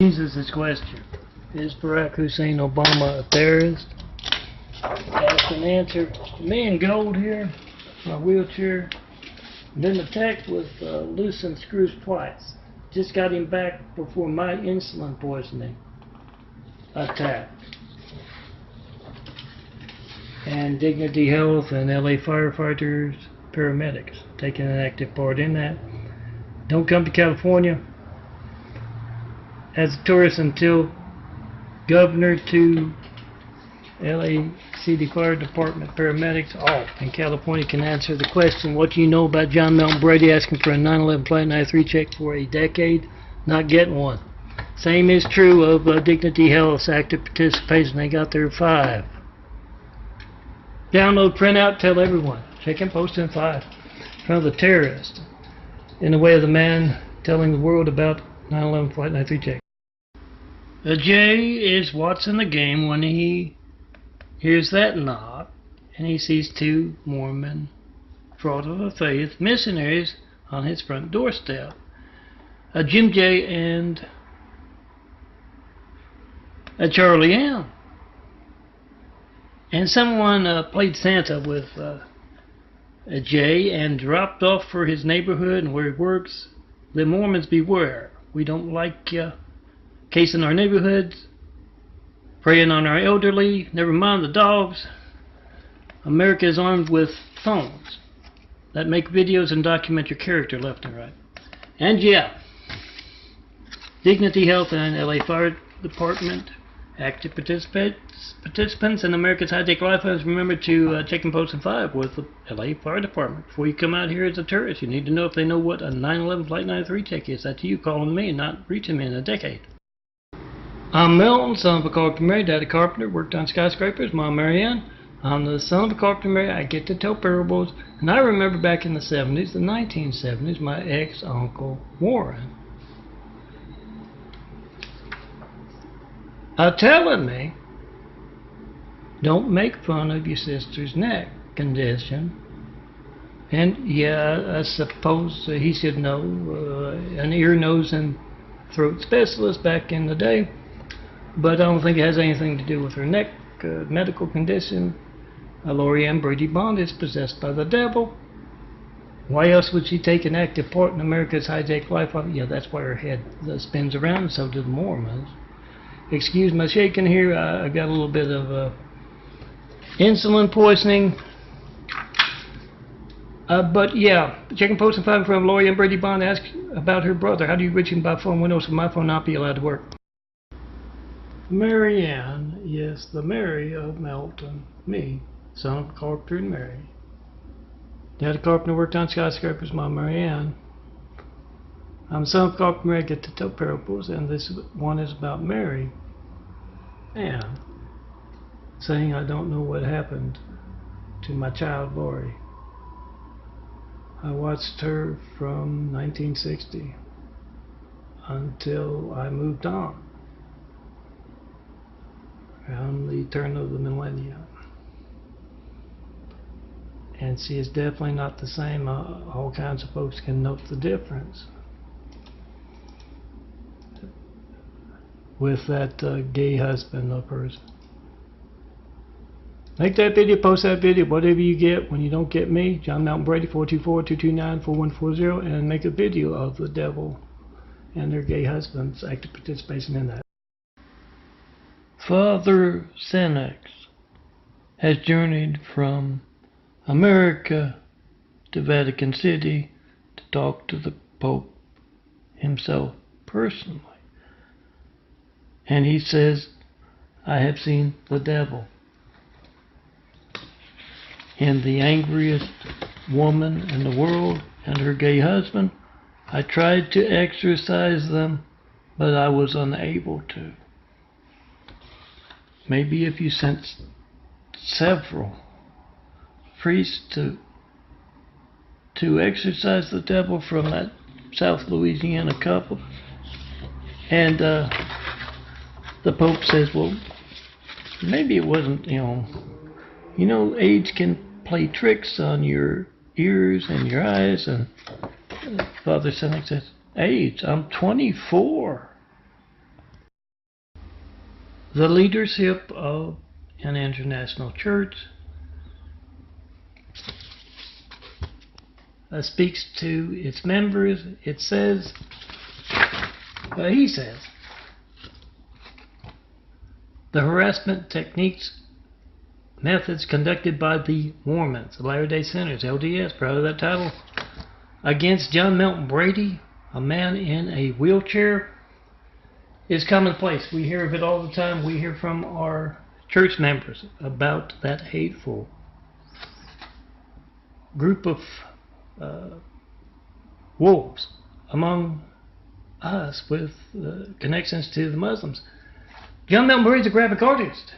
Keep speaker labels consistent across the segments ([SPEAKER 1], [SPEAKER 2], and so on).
[SPEAKER 1] Jesus' question. Is Barack Hussein Obama a terrorist? Ask and answer. The man in gold here, my wheelchair. And then the tech was loosened screws twice. Just got him back before my insulin poisoning attack. And Dignity Health and LA firefighters, paramedics taking an active part in that. Don't come to California as a tourist until governor to LA City Fire Department paramedics all in California can answer the question, what do you know about John Melton Brady asking for a 9/11 Flight 93 check for a decade, not getting one? Same is true of Dignity Health's active participation. They got their 5. Download, print out, tell everyone. Check and post in 5. In front of the terrorist. In the way of the man telling the world about 9/11 Flight 93 check. Jay is watching the game when he hears that knock and he sees 2 Mormon fraud of the faith missionaries on his front doorstep. Jim J and Charlie M. And someone played Santa with Jay and dropped off for his neighborhood and where he works. The Mormons beware. We don't like casing our neighborhoods, preying on our elderly, never mind the dogs. America is armed with phones that make videos and document your character left and right. And yeah, Dignity Health and LA Fire Department active participants in America's high-tech life. Remember to check and post in 5 with the LA Fire Department. Before you come out here as a tourist, you need to know if they know what a 9/11 Flight 93 check is. That's you calling me and not reaching me in a decade. I'm Melton, son of a carpenter Mary, daddy carpenter, worked on skyscrapers, mom Marianne. I'm the son of a carpenter Mary, I get to tell parables, and I remember back in the 70s, the 1970s, my ex-uncle Warren telling me, don't make fun of your sister's neck condition. And yeah, I suppose he should know, an ear, nose, and throat specialist back in the day. But I don't think it has anything to do with her neck medical condition. Lori Ann Brady Bond is possessed by the devil. Why else would she take an active part in America's high-tech life? Yeah, that's why her head spins around, and so do the Mormons. Excuse my shaking here. I got a little bit of insulin poisoning. But yeah, check and post and 5 from Lori Ann Brady Bond. Ask about her brother. How do you reach him by phone? When else will my phone not be allowed to work? Marianne, yes, the Mary of Melton, me, son of Carpenter and Mary. Daddy Carpenter worked on skyscrapers, mom Marianne. I'm son of Carpenter Mary, I get to tell parables, and this one is about Mary Ann, saying I don't know what happened to my child Lori. I watched her from 1960 until I moved on. Around the turn of the millennium. And she is definitely not the same. All kinds of folks can note the difference with that gay husband of hers. Make that video, post that video, whatever you get. When you don't get me, John Melton Brady, 424-229-4140, and make a video of the devil and their gay husbands' active participation in that. Father Senex has journeyed from America to Vatican City to talk to the Pope himself personally. And he says, I have seen the devil in the angriest woman in the world and her gay husband. I tried to exorcise them, but I was unable to. Maybe if you sent several priests to exorcise the devil from that South Louisiana couple, and the Pope says, well, maybe it wasn't, age can play tricks on your ears and your eyes, and Father Senex says, age, I'm 24. The leadership of an international church speaks to its members. It says, he says, the harassment techniques, methods conducted by the Mormons, the Latter-day Saints, LDS, proud of that title, against John Melton Brady, a man in a wheelchair, is commonplace. We hear of it all the time. We hear from our church members about that hateful group of wolves among us with connections to the Muslims. John Melton Brady is a graphic artist,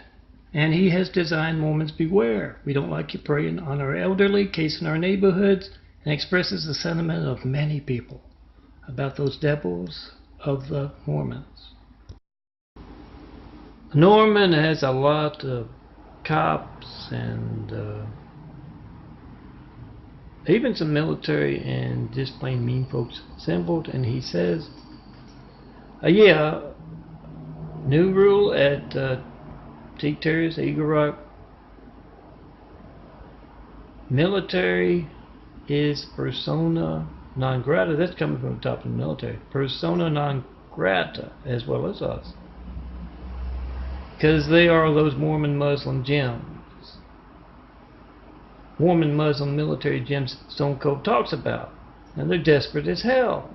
[SPEAKER 1] and he has designed Mormons Beware. We don't like you preying on our elderly, casing our neighborhoods, and expresses the sentiment of many people about those devils of the Mormons. Norman has a lot of cops and even some military and just plain mean folks assembled, and he says, new rule at THRU, Eagle Rock, military is persona non grata. That's coming from the top of the military. Persona non grata, as well as us. Because they are those Mormon Muslim gems. Mormon Muslim military gems Stone Cold talks about. And they're desperate as hell.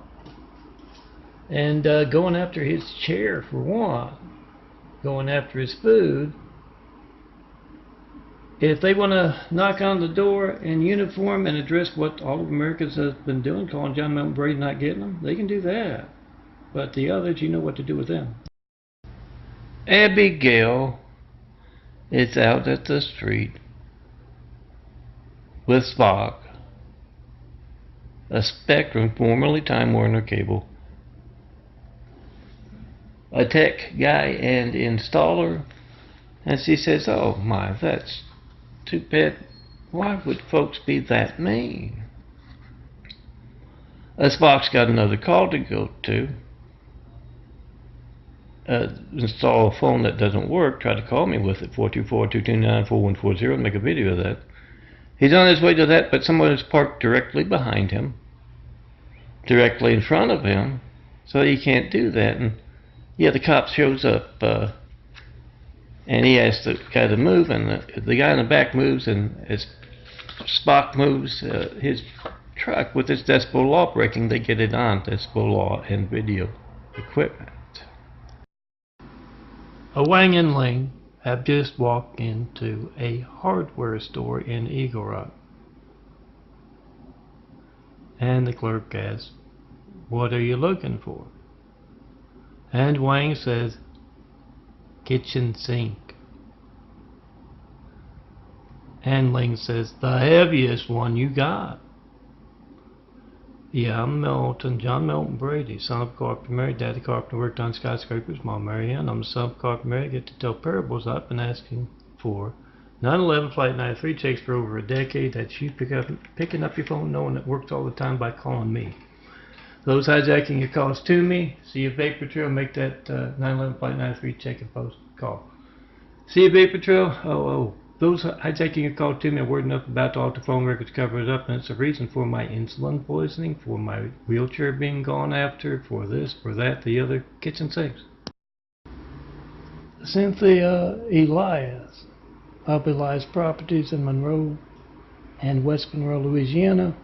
[SPEAKER 1] And going after his chair, for one. Going after his food. If they want to knock on the door in uniform and address what all of Americans have been doing, calling John Melton Brady not getting them, they can do that. But the others, you know what to do with them. Abigail is out at the street with Spock, a Spectrum, formerly Time Warner cable, a tech guy and installer, and she says, oh my, that's too bad. Why would folks be that mean? Spock's got another call to go to. Install a phone that doesn't work, try to call me with it, 424-229-4140, and make a video of that. He's on his way to that, but someone is parked directly behind him, directly in front of him, so he can't do that. And yeah, the cop shows up, and he asks the guy to move, and the guy in the back moves, and as Spock moves his truck with its decibel law breaking, they get it on decibel law and video equipment. Wang and Ling have just walked into a hardware store in Eagle Rock. And the clerk asks, what are you looking for? And Wang says, kitchen sink. And Ling says, the heaviest one you got. Yeah, I'm Melton, John Melton Brady, son of carpenter, married, daddy carpenter, worked on skyscrapers, mom Mary Ann. I'm the son of carpenter, married, get to tell parables. I've been asking for 9/11 Flight 93 checks for over a decade. That you picking up your phone knowing it works all the time by calling me. Those hijacking your calls to me, see a vapor trail, make that 9/11 Flight 93 check and post call. See a vapor trail? Those hijacking your call to me are word enough about all the phone records, cover it up, and it's a reason for my insulin poisoning, for my wheelchair being gone after, for this, for that, the other, kitchen sinks. Cynthia Elias of Elias Properties in Monroe and West Monroe, Louisiana.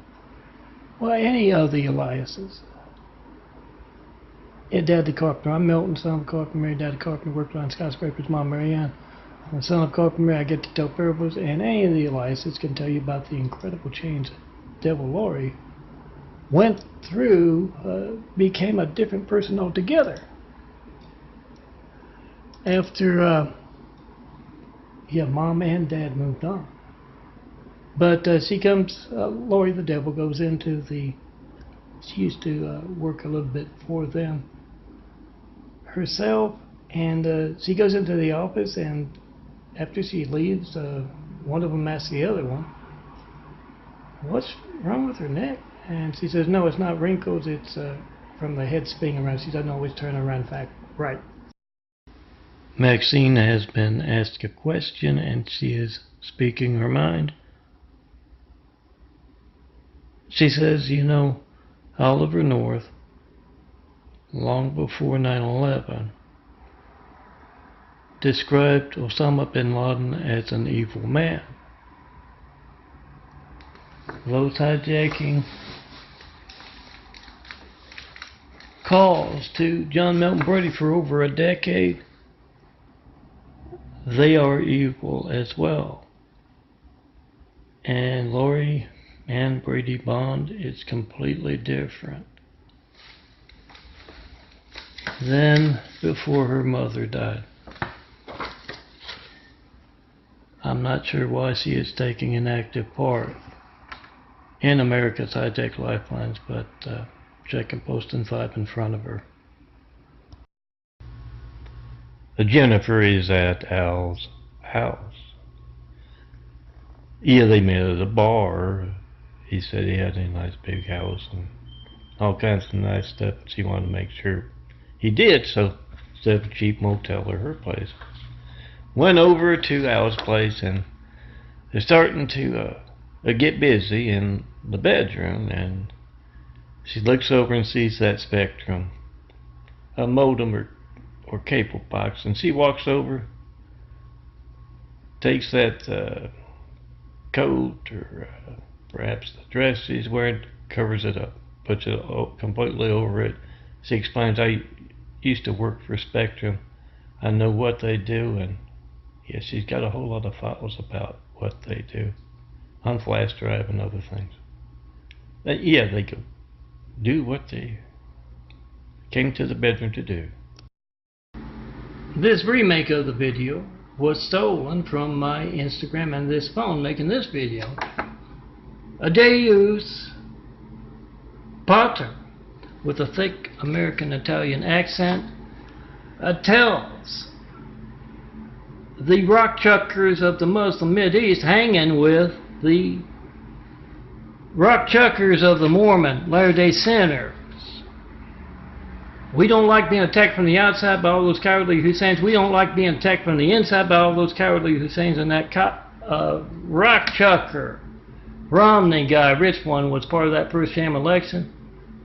[SPEAKER 1] Well, any of the Eliases. Yeah, Dad the carpenter. I'm Melton, son of carpenter, married, Dad the carpenter, worked on skyscrapers, mom Mary Ann. I'm the son of carpenter, I get to tell parables, and any of the Eliases can tell you about the incredible change Devil Laurie went through, became a different person altogether. After, Mom and Dad moved on. But she comes, Laurie the Devil goes into she used to work a little bit for them herself, and she goes into the office, and after she leaves, one of them asks the other one, what's wrong with her neck? And she says, no, it's not wrinkles, it's from the head spinning around. She doesn't always turn around right. Maxine has been asked a question and she is speaking her mind. She says, you know, Oliver North, long before 9/11, described Osama bin Laden as an evil man. Those hijacking calls to John Melton Brady for over a decade, they are evil as well. And Lori and Brady Bond is completely different than before her mother died. I'm not sure why she is taking an active part in America's high-tech lifelines, but checking posting 5 in front of her. Jennifer is at Al's house. Yeah, they met at a bar. He said he had a nice big house and all kinds of nice stuff. She wanted to make sure he did, so instead of a cheap motel or her place, went over to Al's place, and they're starting to get busy in the bedroom, and she looks over and sees that Spectrum, a modem or cable box, and she walks over, takes that coat or perhaps the dress she's wearing, covers it up, puts it completely over it. She explains, I used to work for Spectrum. I know what they do, and yeah, she's got a whole lot of files about what they do on flash drive and other things. Yeah, they go do what they came to the bedroom to do. This remake of the video was stolen from my Instagram and this phone making this video. A Deus Pater with a thick American Italian accent tells the rock chuckers of the Muslim Mideast hanging with the rock chuckers of the Mormon Latter-day Saints. We don't like being attacked from the outside by all those cowardly Husseins. We don't like being attacked from the inside by all those cowardly Husseins. And that rock chucker Romney guy, rich one, was part of that first sham election.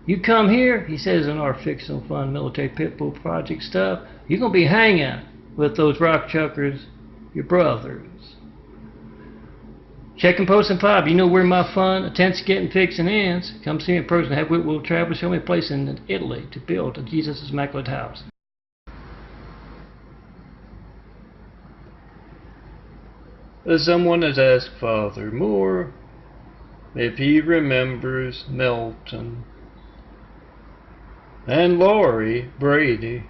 [SPEAKER 1] You come here, he says in our fictional fun military pitbull project stuff, you're going to be hanging with those rock chuckers, your brothers. Checking posting 5, you know where my fun, attempts getting fixed and ends. Come see me in person, have Whitwill travel, show me a place in Italy to build a Jesus' Immaculate House. Someone has asked Father Moore if he remembers Melton and Lori Brady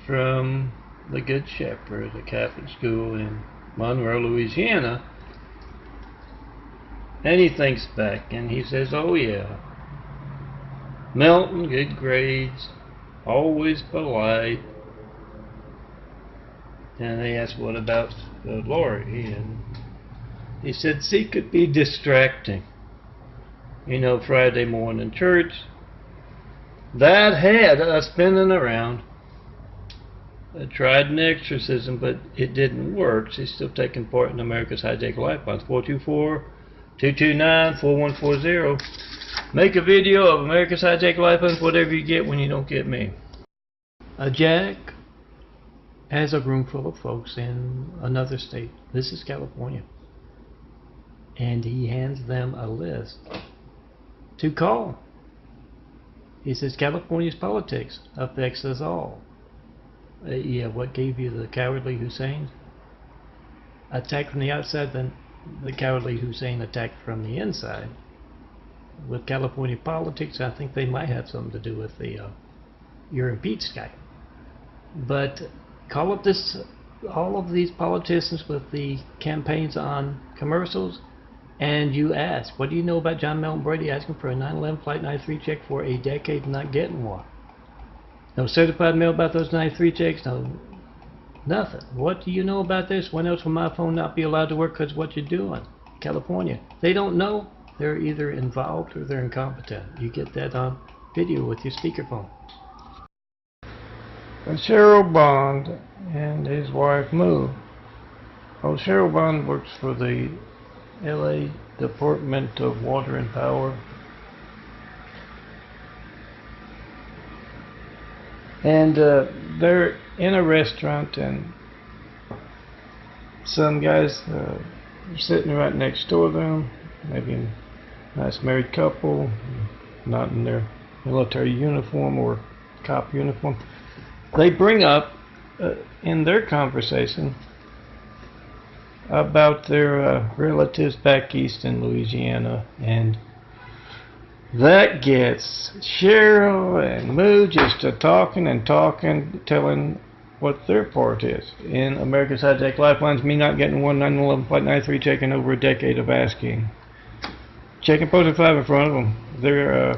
[SPEAKER 1] from the Good Shepherd, a Catholic school in Monroe, Louisiana. And he thinks back and he says, oh yeah, Melton, good grades, always polite. And they asked, what about Lori? And he said, she could be distracting. You know, Friday morning church, that had us spinning around. I tried an exorcism, but it didn't work. She's still taking part in America's High-Tech Lifelines. 424-229-4140. Make a video of America's High-Tech Lifelines, whatever you get when you don't get me. Jack has a room full of folks in another state. This is California. And he hands them a list to call. He says, California's politics affects us all. Yeah, what gave you the cowardly Hussein? Attacked from the outside, then the cowardly Hussein attacked from the inside. With California politics, I think they might have something to do with the you're impeached guy. But call up all of these politicians with the campaigns on commercials, and you ask, what do you know about John Melton Brady asking for a 9/11 Flight 93 check for a decade and not getting one? No certified mail about those 93 checks, no nothing. What do you know about this? When else will my phone not be allowed to work because of what you're doing? California. They don't know. They're either involved or they're incompetent. You get that on video with your speakerphone. Cheryl Bond and his wife Moo. Oh, Cheryl Bond works for the LA Department of Water and Power. And they're in a restaurant, and some guys are sitting right next door to them, maybe a nice married couple, not in their military uniform or cop uniform. They bring up in their conversation about their relatives back east in Louisiana, and that gets Cheryl and Moo just talking and talking, telling what their part is in America's Hijacked Lifelines. Me not getting one 9/11 Flight 93, taking over a decade of asking. Checking post 5 in front of them. Their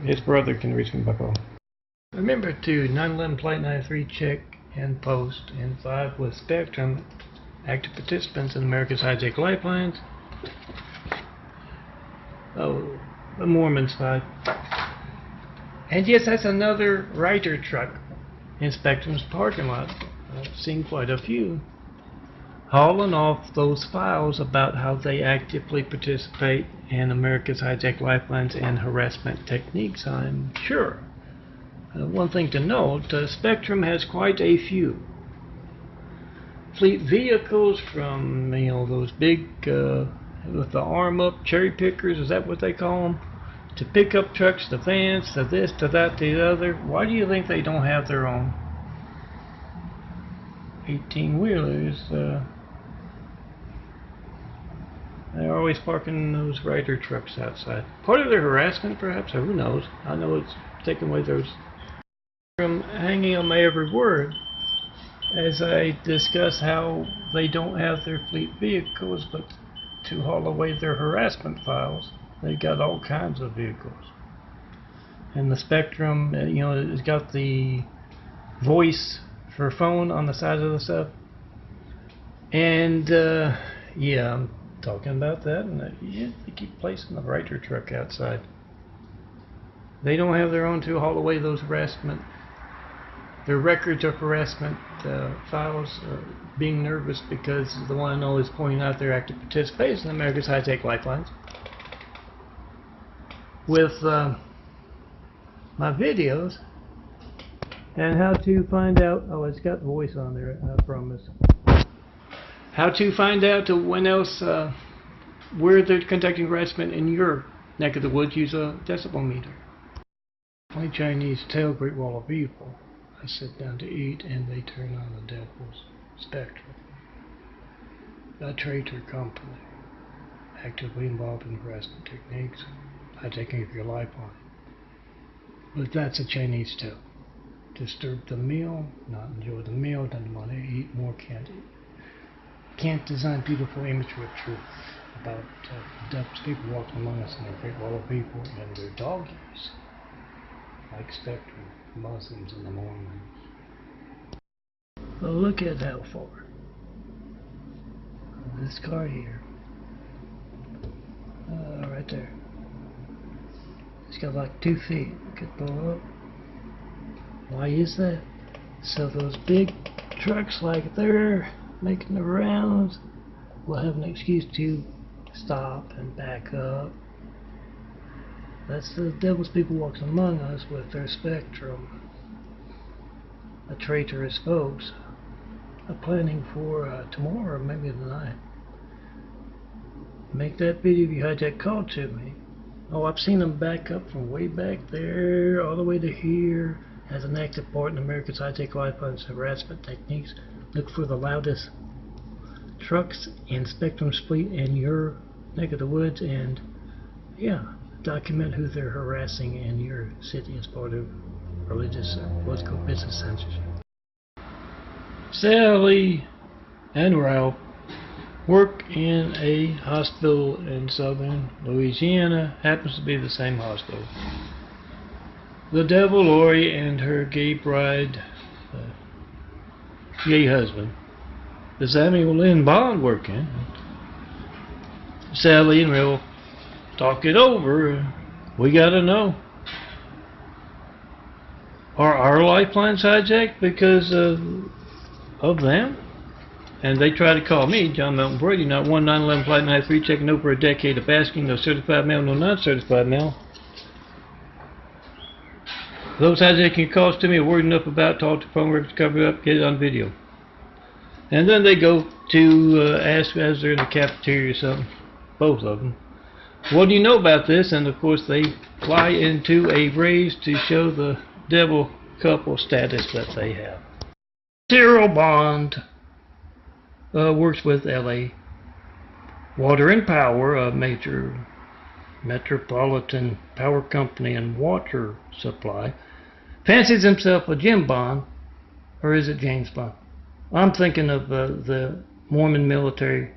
[SPEAKER 1] his brother can reach me by phone. Remember to 9/11 Flight 93 check and post in 5 with Spectrum, active participants in America's Hijacked Lifelines. Oh, the Mormons 5. And yes, that's another writer truck in Spectrum's parking lot. I've seen quite a few hauling off those files about how they actively participate in America's Hijacked Lifelines and harassment techniques, I'm sure. One thing to note, Spectrum has quite a few fleet vehicles, from those big with the arm up cherry pickers, is that what they call them, to pickup trucks, to vans, to this, to that, to the other. Why do you think they don't have their own 18-wheelers? They're always parking those Ryder trucks outside. Part of their harassment, perhaps, or who knows. I know it's taking away those from hanging on my every word as I discuss how they don't have their fleet vehicles, but to haul away their harassment files, they got all kinds of vehicles. And the Spectrum, it's got the voice for phone on the side of the stuff. And yeah, I'm talking about that, and they keep placing the Ryder truck outside. They don't have their own to haul away those harassment, their records of harassment files, being nervous because the one and only is pointing out their active participation in America's Hijacked Lifelines. With my videos and how to find out, oh, it's got voice on there, I promise. How to find out when else, where they're conducting harassment in your neck of the woods, use a decibel meter. My Chinese tell Great Wall of Evil. I sit down to eat and they turn on the devil's Spectrum. A traitor company, actively involved in harassment techniques, hijacking of your life on it. But that's a Chinese tale. Disturb the meal, not enjoy the meal, doesn't want to eat more candy. Can't design beautiful imagery of truth about devil's people walking among us in a Great Wall of Evil and their doggies, like Spectrum, Muslims, and the Mormons. Well, look at how far. This car here. Right there. It's got like 2 feet. You could pull up. Why is that? So those big trucks like they're making the rounds will have an excuse to stop and back up. That's the devil's people walks among us with their Spectrum. A traitorous folks are planning for tomorrow or maybe tonight. Make that video if you hijack call to me. Oh, I've seen them back up from way back there all the way to here as an active part in America's Hijacked Lifelines harassment techniques. Look for the loudest trucks in Spectrum's fleet in your neck of the woods, and yeah, document who they're harassing in your city as part of religious or political business censorship. Sally and Ralph work in a hospital in southern Louisiana. Happens to be the same hospital. The devil Lori and her gay bride, gay husband, the Samuel Lynn Bond, working. Sally and Ralph talk it over. We gotta know. Are our lifelines hijacked because of them? And they try to call me, John Melton Brady, not 1911 Flight 93, checking over a decade of asking, no certified mail, no non-certified mail. Those hijacking calls to me are word enough about, talk to phone records, cover it up, get it on video. And then they go to ask as they're in the cafeteria or something, both of them. What do you know about this? And of course they fly into a race to show the devil couple status that they have. Cyril Bond works with LA Water and Power, a major metropolitan power company and water supply. Fancies himself a Jim Bond, or is it James Bond? I'm thinking of the Mormon military,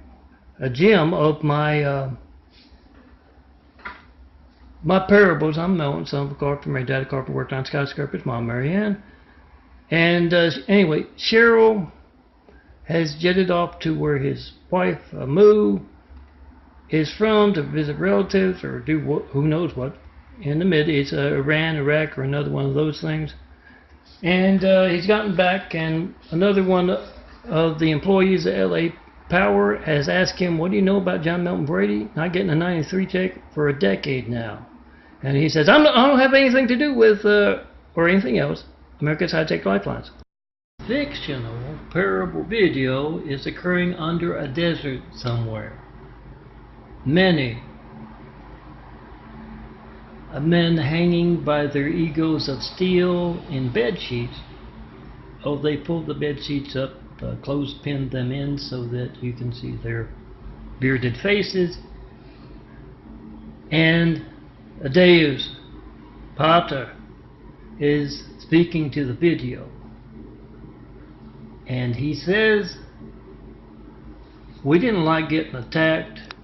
[SPEAKER 1] a Jim of my my parables. I'm Melton, son of a carpenter, my dad a carpenter, worked on skyscrapers, mom Marianne. And anyway, Cheryl has jetted off to where his wife, Moo, is from to visit relatives or do who knows what in the Mid-East, Iran, Iraq, or another one of those things. And he's gotten back, and another one of the employees at LA Power has asked him, what do you know about John Melton Brady? Not getting a 93 check for a decade now. And he says, I don't have anything to do with, or anything else, America's high-tech lifelines. Fictional parable video is occurring under a desert somewhere. Many men hanging by their egos of steel in bed sheets. Oh, they pulled the bed sheets up, clothespin them in so that you can see their bearded faces. And Deus Pater is speaking to the video. And he says, we didn't like getting attacked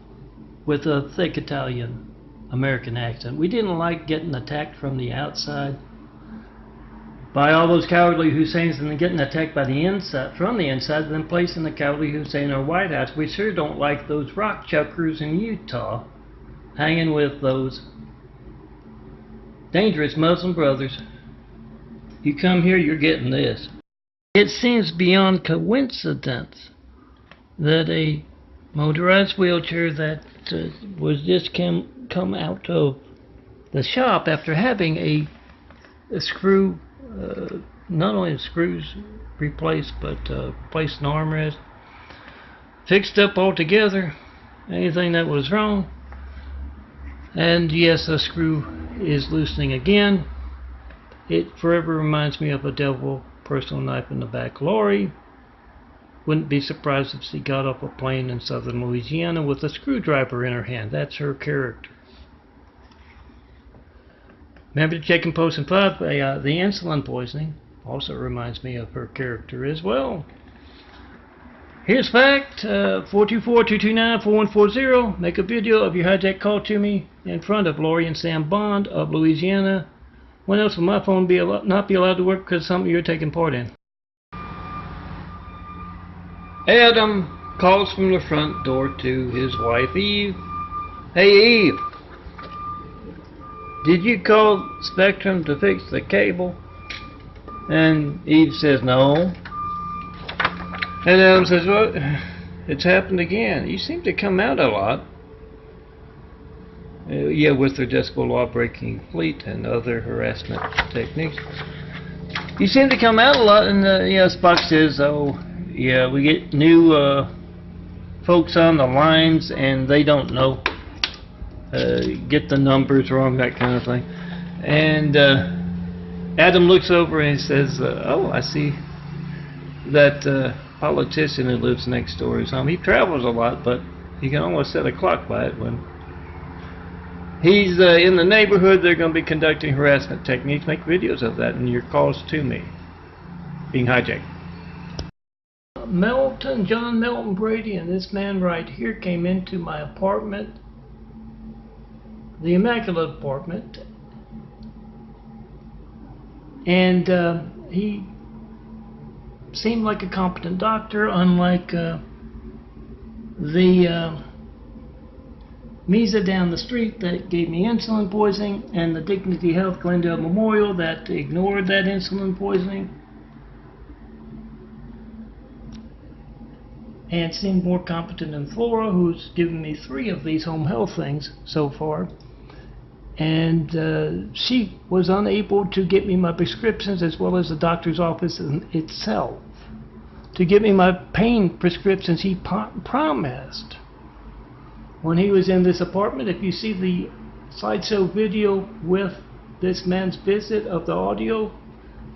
[SPEAKER 1] with a thick Italian American accent. We didn't like getting attacked from the outside by all those cowardly Husseins and then getting attacked by the inside, from the inside, and then placing the cowardly Hussein in our White House. We sure don't like those rock chuckers in Utah hanging with those dangerous Muslim brothers. You come here, you're getting this. It seems beyond coincidence that a motorized wheelchair that was just come out of the shop after having a screw, not only the screws replaced, but replaced an armrest, fixed up altogether, anything that was wrong. And yes, the screw is loosening again. It forever reminds me of a devil personal knife in the back lorry. Wouldn't be surprised if she got off a plane in southern Louisiana with a screwdriver in her hand. That's her character. Remember the chicken post and puff? The insulin poisoning also reminds me of her character as well. Here's fact, 424-229-4140. Make a video of your hijack call to me in front of Lori and Sam Bond of Louisiana. When else will my phone not be allowed to work because of something you're taking part in? Adam calls from the front door to his wife Eve. Hey Eve, did you call Spectrum to fix the cable? And Eve says no. And Adam says, well, it's happened again. You seem to come out a lot. Yeah, with their decibel law breaking fleet and other harassment techniques. You seem to come out a lot, and Spock says, oh, yeah, we get new folks on the lines and they don't know, get the numbers wrong, that kind of thing. And Adam looks over and says, oh, I see that politician who lives next door is home. He travels a lot, but you can almost set a clock by it. When he's in the neighborhood, they're going to be conducting harassment techniques. Make videos of that and your calls to me being hijacked. Melton, John Melton Brady, and this man right here came into my apartment, the immaculate apartment, and he seemed like a competent doctor, unlike the Misa down the street that gave me insulin poisoning, and the Dignity Health Glendale Memorial that ignored that insulin poisoning and seemed more competent than Flora, who's given me 3 of these home health things so far. And she was unable to get me my prescriptions, as well as the doctor's office itself, to get me my pain prescriptions he promised when he was in this apartment. If you see the slideshow video with this man's visit of the audio,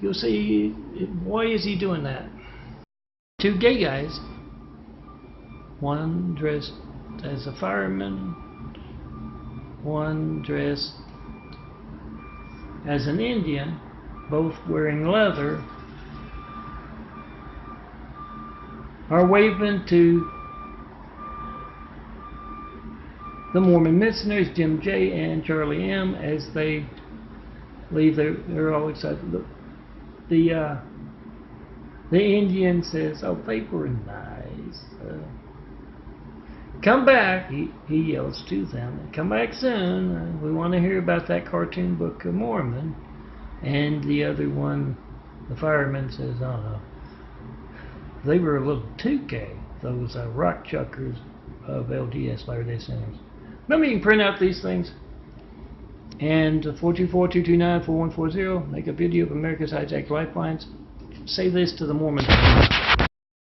[SPEAKER 1] you'll see why is he doing that. 2 gay guys, one dressed as a fireman, one dressed as an Indian, both wearing leather, are waving to the Mormon missionaries, Jim J. and Charlie M., as they leave. They're all excited. The Indian says, "Oh, they were nice. Come back," he yells to them. "Come back soon. We want to hear about that cartoon Book of Mormon." And the other one, the fireman, says, "Oh no, they were a little too gay, those rock chuckers of LDS, Latter-day Saints." Remember, you can print out these things. And 424-229-4140, make a video of America's hijacked lifelines. Say this to the Mormons.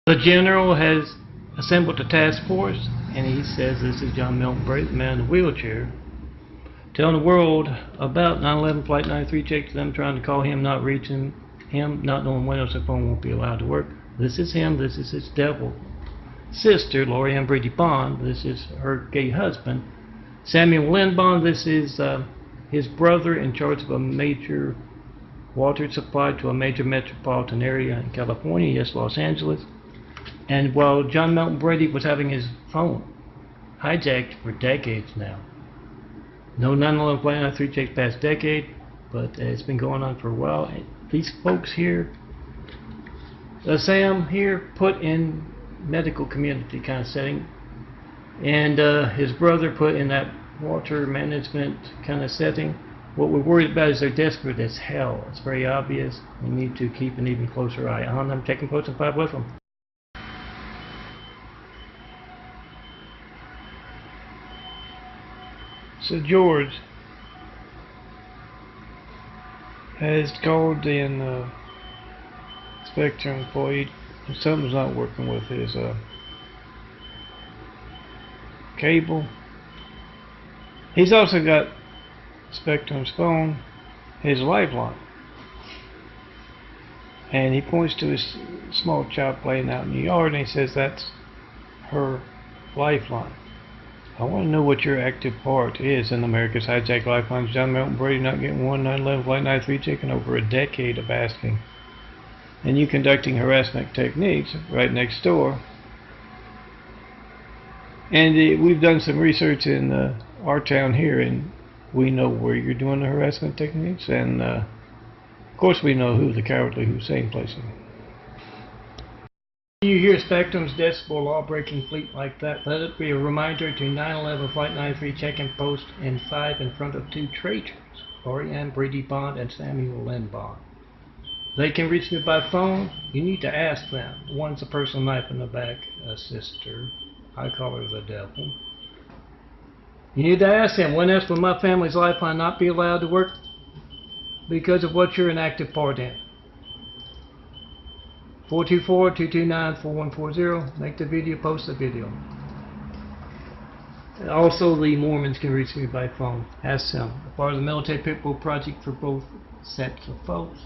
[SPEAKER 1] The general has assembled a task force, and he says, this is John Milton Brady, the man in the wheelchair, telling the world about 9/11 Flight 93 check to them, trying to call him, not reaching him, not knowing when else the phone won't be allowed to work. This is him, this is his devil sister, Lori Ann Brady Bond. This is her gay husband, Samuel Lynn Bond. This is his brother in charge of a major water supply to a major metropolitan area in California, yes, Los Angeles. And while John Milton Brady was having his phone hijacked for decades now, no 9/11 Flight 93 checks past decade, but it's been going on for a while. These folks here, Sam here, put in medical community kind of setting, and his brother put in that water management kind of setting. What we're worried about is they're desperate as hell. It's very obvious. We need to keep an even closer eye on them. Taking Post and 5 with them. So George has called in Spectrum employee. Something's not working with his cable. He's also got Spectrum's phone, his lifeline, and he points to his small child playing out in the yard, and he says that's her lifeline. I want to know what your active part is in America's hijacked lifelines. John Milton Brady not getting one 9/11 Flight 93 check in over a decade of asking, and you conducting harassment techniques right next door. And we've done some research in our town here, and we know where you're doing the harassment techniques, and of course we know who the cowardly Hussein placing. You hear Spectrum's decibel law-breaking fleet like that, let it be a reminder to 9/11 Flight 93 check-in post and 5 in front of 2 traitors, Lori Ann Brady Bond and Samuel Lynn Bond. They can reach me by phone. You need to ask them. One's a personal knife in the back, a sister. I call her the devil. You need to ask them, when else will my family's lifeline not be allowed to work because of what you're an active part in? 424-229-4140. Make the video, post the video. Also, the Mormons can reach me by phone. Ask them. Part of the Military Pitbull Project for both sets of folks.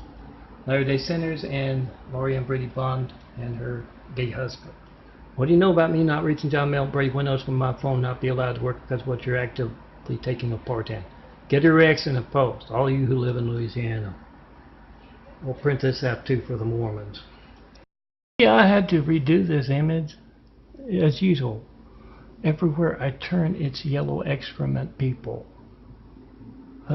[SPEAKER 1] Latter-day Sinners and Lori Ann Brady Bond and her gay husband. What do you know about me not reaching John Milton Brady? When else will my phone not be allowed to work because of what you're actively taking a part in? Get a reaction and post. All you who live in Louisiana. We'll print this out too for the Mormons. Yeah, I had to redo this image as usual. Everywhere I turn, it's yellow excrement people.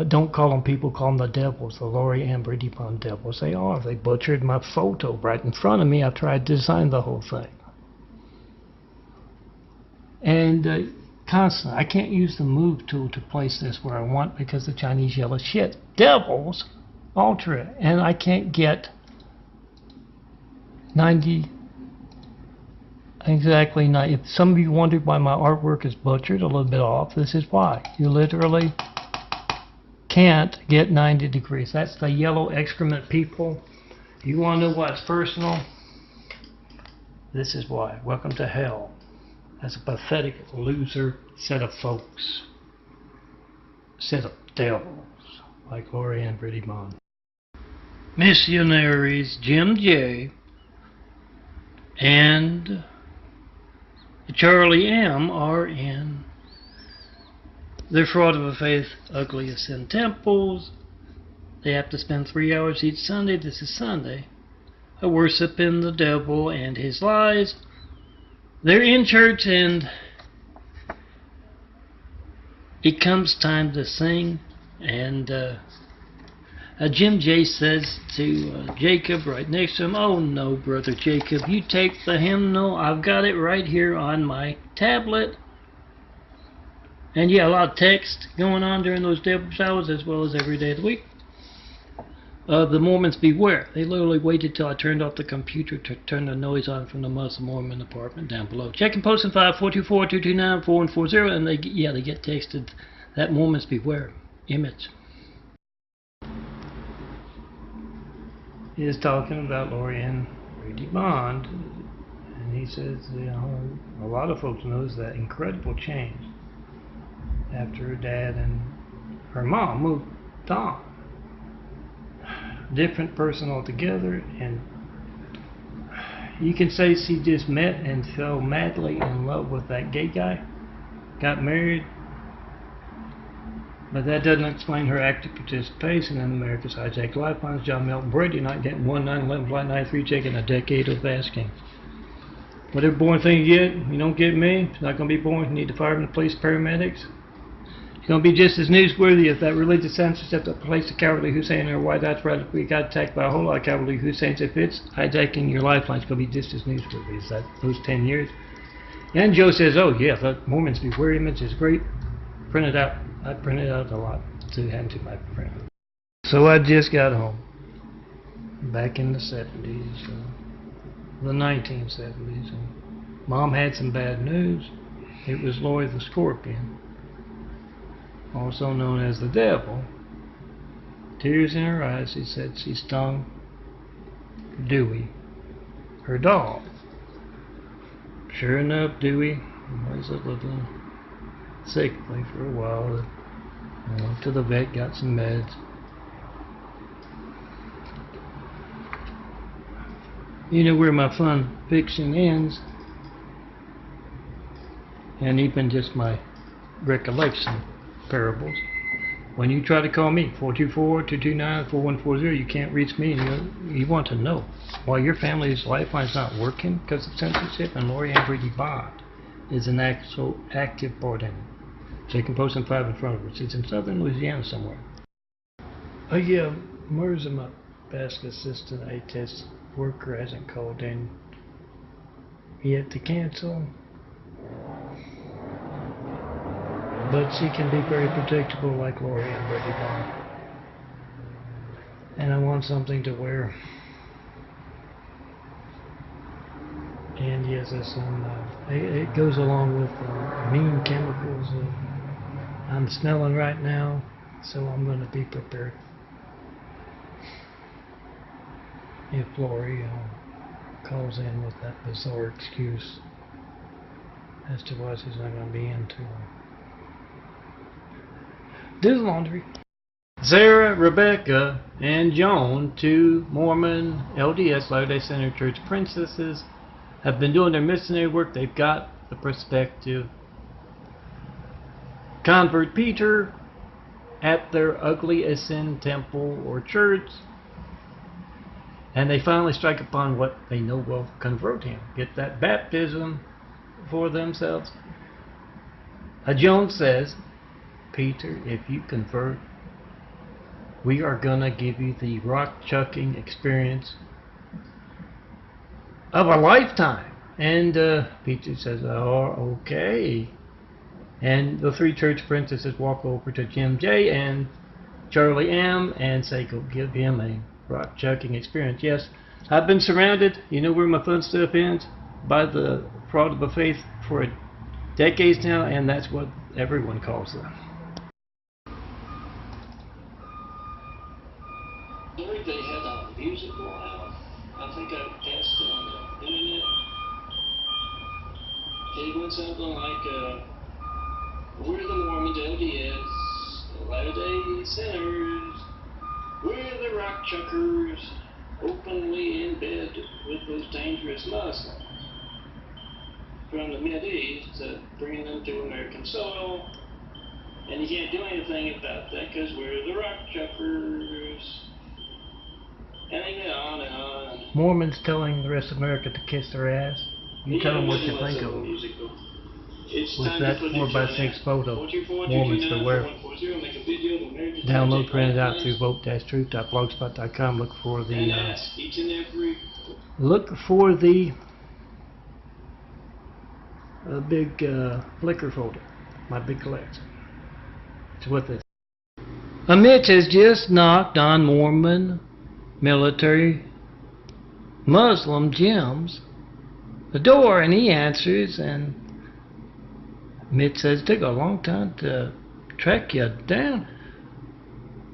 [SPEAKER 1] Don't call them people, call them the devils, the Lori Ann Brady Bond devils. They are. They butchered my photo right in front of me. I tried to design the whole thing. And constantly. I can't use the move tool to place this where I want because the Chinese yell at shit. Devils alter it, and I can't get 90 exactly. If some of you wondered why my artwork is butchered, a little bit off, this is why. You literally can't get 90 degrees. That's the yellow excrement people. You want to know what's personal? This is why. Welcome to hell. That's a pathetic loser set of folks. Set of devils like Lori and Brady Bond. Missionaries Jim J. and Charlie M. are in their Fraud of a Faith Ugliest in Temples. They have to spend 3 hours each Sunday. This is Sunday. Worshiping the devil and his lies. They're in church and it comes time to sing, and Jim J says to Jacob right next to him, "Oh no, brother Jacob, you take the hymnal. I've got it right here on my tablet." And yeah, a lot of text going on during those devil's hours as well as every day of the week. The Mormons beware. They literally waited till I turned off the computer to turn the noise on from the Muslim Mormon apartment down below. Check and post in 5-424-229-4140, and they get texted that Mormons beware image. He is talking about Lori and Brady Bond, and he says, you know, a lot of folks knows that incredible change after her dad and her mom moved on. Different person altogether, and you can say she just met and fell madly in love with that gay guy, got married, but that doesn't explain her active participation in America's hijacked lifelines. John Melton Brady not getting 1/9/11 Flight 93 check in a decade of asking. Whatever boring thing you get, you don't get me, it's not going to be boring. You need the firemen, the police, paramedics. It's going to be just as newsworthy if that religious censorship that placed the cowardly Hussein or White House radically got attacked by a whole lot of cowardly Husseins. If it's hijacking your lifeline, it's going to be just as newsworthy as that those 10 years. And Joe says, "Oh yeah, that Mormons beware image is great. Print it out." I printed out a lot to hand to my friend. So I just got home back in the 70s, the 1970s, and Mom had some bad news. It was Lori the Scorpion, also known as the devil. Tears in her eyes, she said she stung Dewey, her dog. Sure enough, Dewey was a little sickly for a while. I went to the vet, got some meds. You know where my fun fiction ends, and even just my recollection parables. When you try to call me, 424-229-4140, you can't reach me, and you want to know why your family's lifeline's not working because of censorship, and Lori Ann Brady Bond is an actual active part in it. Check and post in 5 in front of her. She's in southern Louisiana somewhere. Oh yeah, Mirza, my basket assistant, a test worker, hasn't called in yet to cancel. But she can be very predictable like Lori and Brady Bond. And I want something to wear. And yes, there's some, it goes along with mean chemicals I'm smelling right now, so I'm going to be prepared. If Lori calls in with that bizarre excuse as to why she's not going to be in to do the laundry. Sarah, Rebecca, and Joan, 2 Mormon LDS Latter-day Saint Church princesses, have been doing their missionary work. They've got the prospective convert Peter at their ugly as sin temple or church, and they finally strike upon what they know will convert him, get that baptism for themselves. Joan says, "Peter, if you convert, we are gonna give you the rock chucking experience of a lifetime." And Peter says, "Oh, okay." And the three church princesses walk over to Jim J and Charlie M and say, go give him a rock chucking experience. Yes, I've been surrounded, you know where my fun stuff ends? By the fraud of a faith for decades now, and that's what everyone calls them.
[SPEAKER 2] They had a musical out. I think I guessed on the internet. It went something like, we're the Mormons, LDS, the Latter-day Sinners, we're the rock chuckers, openly in bed with those dangerous Muslims from the Mideast, bringing them to American soil, and you can't do anything about that because we're the rock chuckers. And they went on and on.
[SPEAKER 1] Mormons telling the rest of America to kiss their ass. You tell them what you think of them. With that 4x6 photo, Mormons beware. Download, print it out through vote-truth.blogspot.com. Look for the big Flickr folder, my big collection. It's what this. A Mitch has just knocked on Mormon military Muslim Jim's the door, and he answers, and Mitch says, it took a long time to track you down.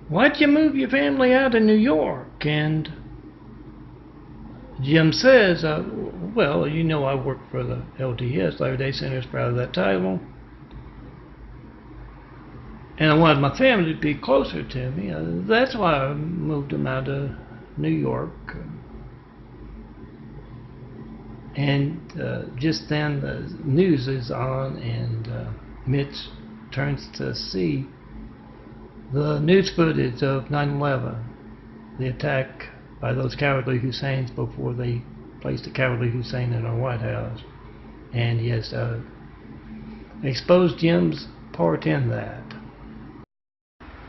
[SPEAKER 1] Why'd you move your family out of New York? And Jim says, well, you know I work for the LDS, Latter-day Sinners, proud of that title. And I wanted my family to be closer to me. That's why I moved them out of New York. And just then the news is on, and Mitch turns to see the news footage of 9/11, the attack by those cowardly Husseins before they placed a cowardly Hussein in our White House. And he has exposed Jim's part in that.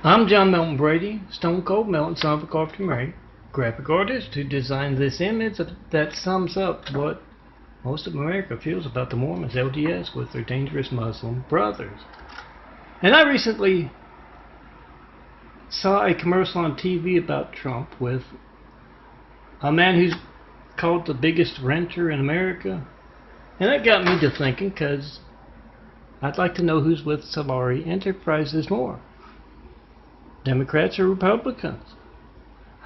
[SPEAKER 1] I'm John Melton Brady, Stone Cold Melton, son of a carpenter Mary, graphic artist who designed this image that sums up what most of America feels about the Mormons, LDS, with their dangerous Muslim brothers. And I recently saw a commercial on TV about Trump with a man who's called the biggest renter in America. And that got me to thinking, because I'd like to know who's with Solari Enterprises more, Democrats or Republicans.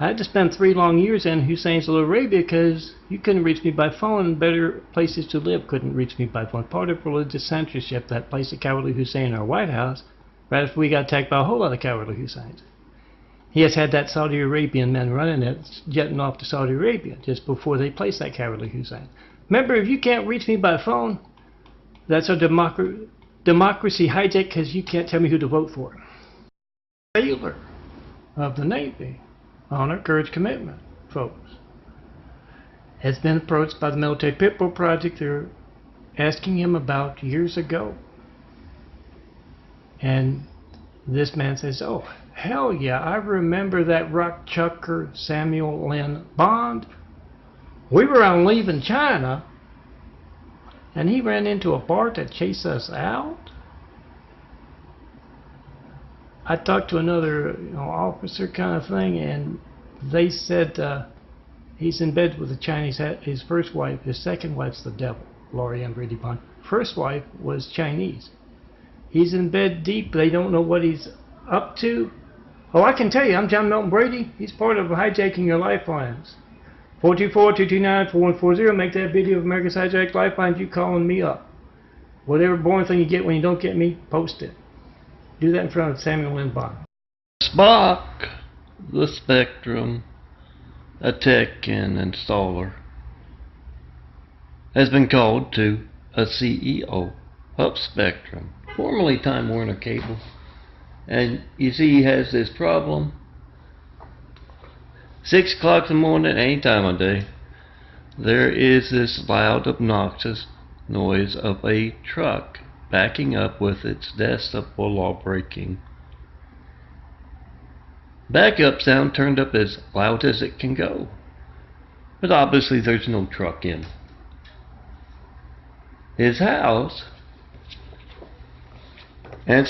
[SPEAKER 1] I had to spend 3 long years in Hussein's Saudi Arabia because you couldn't reach me by phone, and Better Places to Live couldn't reach me by phone. Part of religious censorship that placed a cowardly Hussein in our White House right after we got attacked by a whole lot of cowardly Husseins. He has had that Saudi Arabian men running it, jetting off to Saudi Arabia just before they placed that cowardly Hussein. Remember, if you can't reach me by phone, that's a democracy hijack, because you can't tell me who to vote for. Sailor of the Navy, honor, courage, commitment, folks, has been approached by the Military Pitbull Project. They're asking him about years ago. And this man says, oh, hell yeah, I remember that rock chucker Samuel Lynn Bond. We were on leaving China, and he ran into a bar to chase us out. I talked to another officer kind of thing, and they said he's in bed with a Chinese, his first wife. His second wife's the devil, Laurie M. Brady Bond. First wife was Chinese. He's in bed deep. They don't know what he's up to. Oh, I can tell you, I'm John Melton Brady. He's part of hijacking your lifelines. 424-229-4140. Make that video of America's Hijacked Lifelines. You calling me up. Whatever boring thing you get when you don't get me, post it. Do that in front of Samuel Lynn Bond.
[SPEAKER 3] Spock, the Spectrum, a tech and installer, has been called to a CEO of Spectrum, formerly Time Warner Cable. And you see, he has this problem. 6 o'clock in the morning, any time of day, there is this loud, obnoxious noise of a truck backing up with its decibel law breaking. Backup sound turned up as loud as it can go, but obviously there's no truck in. His house And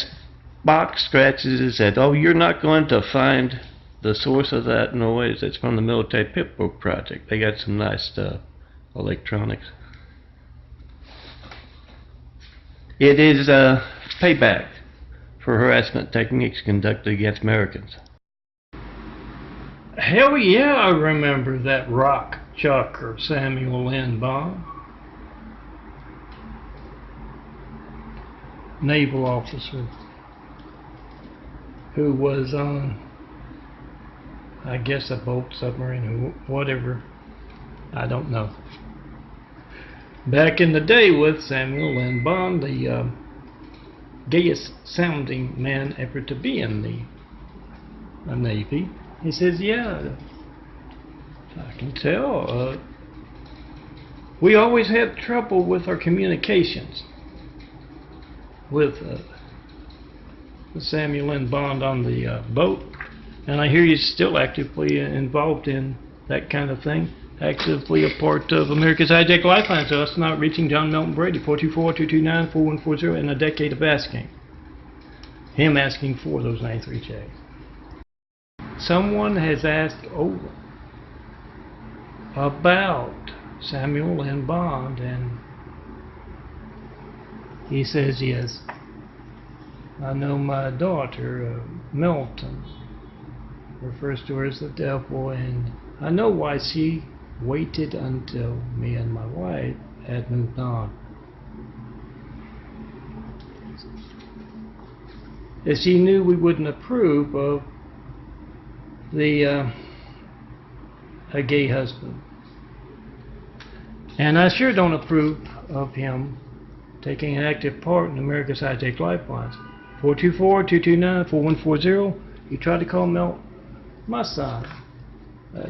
[SPEAKER 3] Spock scratches his head. Oh, you're not going to find the source of that noise. It's from the military Pip-Book project. They got some nice stuff, electronics. It is payback for harassment techniques conducted against Americans.
[SPEAKER 1] Hell yeah, I remember that rock chucker, Samuel N. Bond. Naval officer who was on, I guess, a boat, submarine, whatever. I don't know. Back in the day with Samuel N. Bond, the gayest sounding man ever to be in the Navy. He says, yeah, I can tell. We always had trouble with our communications with Samuel N. Bond on the boat. And I hear he's still actively involved in that kind of thing. Actively a part of America's Hijack Lifeline. So us not reaching John Melton Brady, 424-229-4140, in a decade of asking. Him asking for those 93 checks. Someone has asked over about Samuel N. Bond, and he says, yes, I know my daughter, Melton, refers to her as the devil, and I know why she waited until me and my wife had moved on. As she knew we wouldn't approve of a gay husband. And I sure don't approve of him taking an active part in America's Hijack Lifelines. 424-229-4140. You tried to call Mel, my son.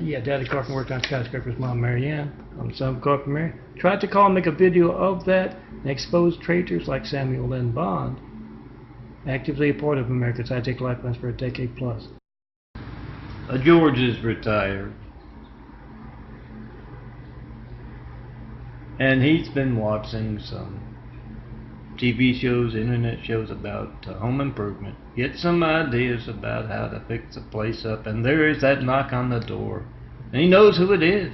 [SPEAKER 1] Yeah, Daddy Carpenter worked on skyscrapers, Mom Marianne. I'm the son of Carpenter Mary. Tried to call and make a video of that and expose traitors like Samuel N. Bond, actively a part of America's Hijack Lifelines for a decade plus. George is retired, and he's been watching some TV shows, internet shows about home improvement. Get some ideas about how to fix the place up, and there is that knock on the door, and he knows who it is.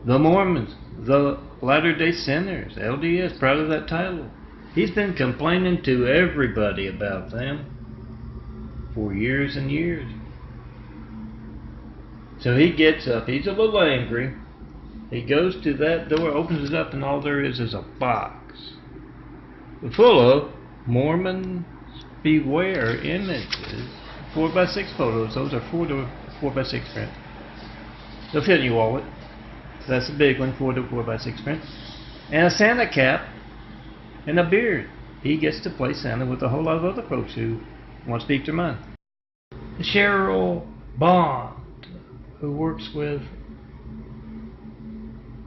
[SPEAKER 1] The Mormons, the Latter-day Sinners, LDS, proud of that title. He's been complaining to everybody about them for years and years. So he gets up, he's a little angry, he goes to that door, opens it up, and all there is a box full of Mormon beware images, 4x6 photos. Those are 4x6 print. They'll fit in your wallet. That's the big one, 4x6 print. And a Santa cap and a beard. He gets to play Santa with a whole lot of other folks who want to speak their mind. Cheryl Bond, who works with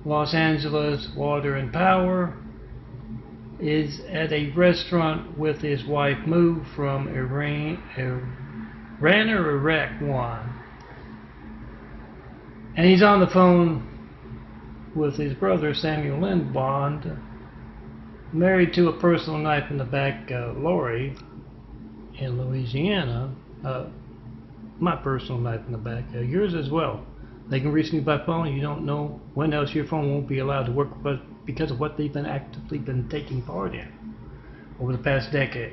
[SPEAKER 1] Los Angeles Water and Power, is at a restaurant with his wife, moved from Iran or Iraq 1. And he's on the phone with his brother, Samuel N. Bond, married to a personal knife in the back, Lori, in Louisiana. My personal knife in the back, yours as well. They can reach me by phone. You don't know when else your phone won't be allowed to work, but because of what they've been actively taking part in over the past decade.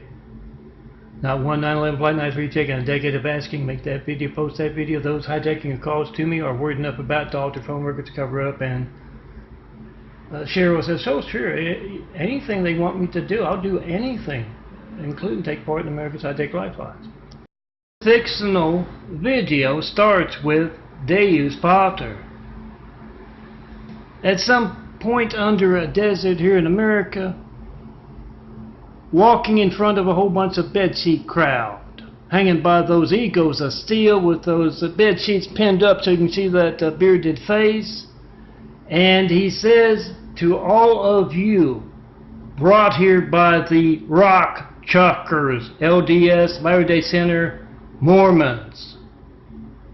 [SPEAKER 1] Not one 9/11 flight 93 check in a decade of asking, make that video, post that video. Those hijacking your calls to me are worried enough about to alter phone records, cover up, and Cheryl says, so sure, anything they want me to do, I'll do anything, including take part in America's Hijack Lifelines. Fictional video starts with Deus Pater. At some point under a desert here in America, walking in front of a whole bunch of bedsheet crowd, hanging by those egos of steel with those bed sheets pinned up so you can see that bearded face. And he says to all of you, brought here by the rock chuckers, LDS, Latter-day Sinner, Mormons,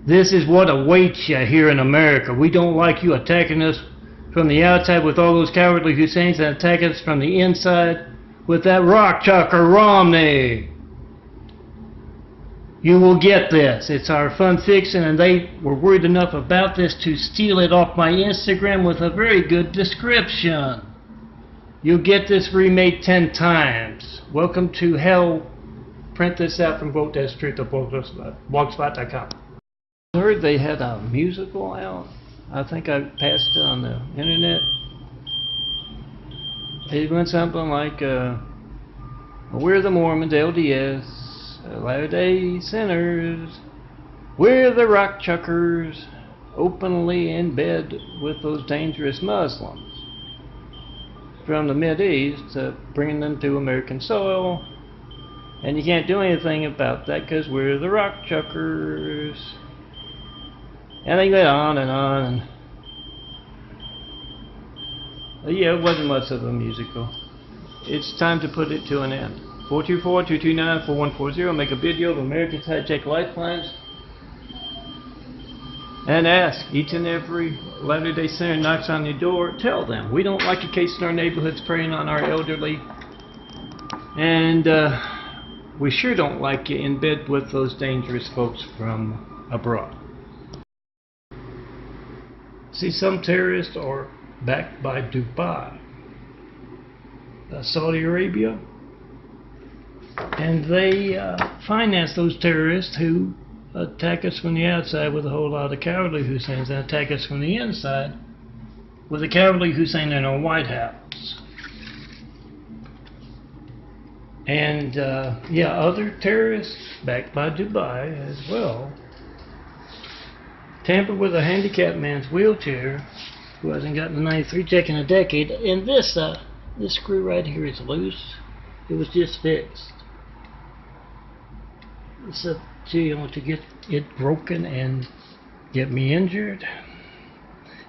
[SPEAKER 1] this is what awaits you here in America. We don't like you attacking us from the outside with all those cowardly Husseins, and attacking us from the inside with that rock chucker Romney. You will get this. It's our fun fiction, and they were worried enough about this to steal it off my Instagram with a very good description. You'll get this remade 10 times. Welcome to hell. Print this out from blogspot.com. I heard they had a musical out. I think I passed it on the internet. It went something like, we're the Mormons, LDS. Latter-day Sinners, we're the rock chuckers, openly in bed with those dangerous Muslims from the Mideast, bringing them to American soil, and you can't do anything about that because we're the rock chuckers. And they went on and on, and yeah, it wasn't much of a musical. It's time to put it to an end. 424-229-4140. Make a video of Americans hijack lifelines and ask each and every Latter-day Sinner knocks on your door. Tell them we don't like a case in our neighborhoods preying on our elderly, and we sure don't like you in bed with those dangerous folks from abroad. See, some terrorists are backed by Dubai, Saudi Arabia, and they finance those terrorists who attack us from the outside with a whole lot of cowardly Husseins, and attack us from the inside with a cowardly Hussein in our White House. And yeah, other terrorists backed by Dubai as well tampered with a handicapped man's wheelchair who hasn't gotten a 93 check in a decade, and this screw right here is loose. It was just fixed. It's up to you to get it broken and get me injured.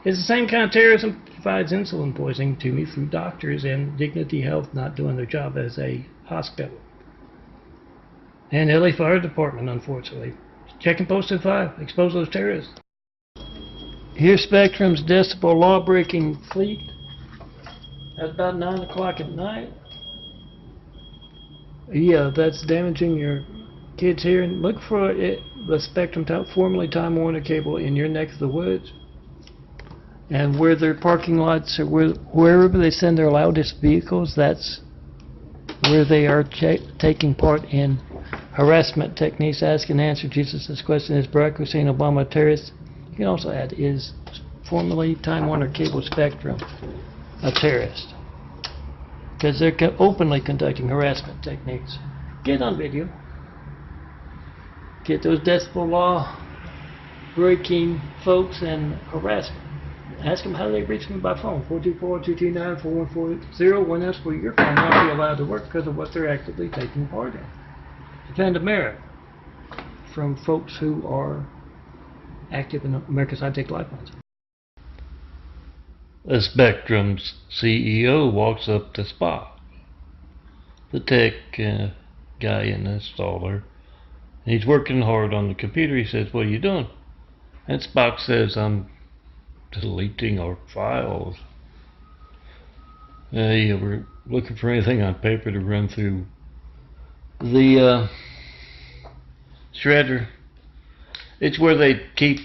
[SPEAKER 1] It's the same kind of terrorism that provides insulin poisoning to me through doctors and Dignity Health not doing their job as a hospital. And LA Fire Department, unfortunately. Checking posted 5. Expose those terrorists. Here's Spectrum's decibel law-breaking fleet at about 9 o'clock at night. Yeah, that's damaging your kids here. And look for it, the Spectrum, formerly Time Warner cable, in your neck of the woods. And where their parking lots, or wherever they send their loudest vehicles, that's where they are taking part in harassment techniques. Ask and answer Jesus' question. Is Barack Hussein Obama a terrorist? You can also add, is formerly Time Warner Cable Spectrum a terrorist? Because they're openly conducting harassment techniques. Get on video. Get those decibel law breaking folks and harass them. Ask them how they reach me by phone. 424-229-4140. When that's where your phone won't be allowed to work because of what they're actively taking part in. Defend America from folks who are active in America's high-tech lifelines.
[SPEAKER 3] The Spectrum's CEO walks up to Spock, the tech guy and installer. And he's working hard on the computer. He says, "What are you doing?" And Spock says, "I'm deleting our files." Yeah, we're looking for anything on paper to run through the shredder. It's where they keep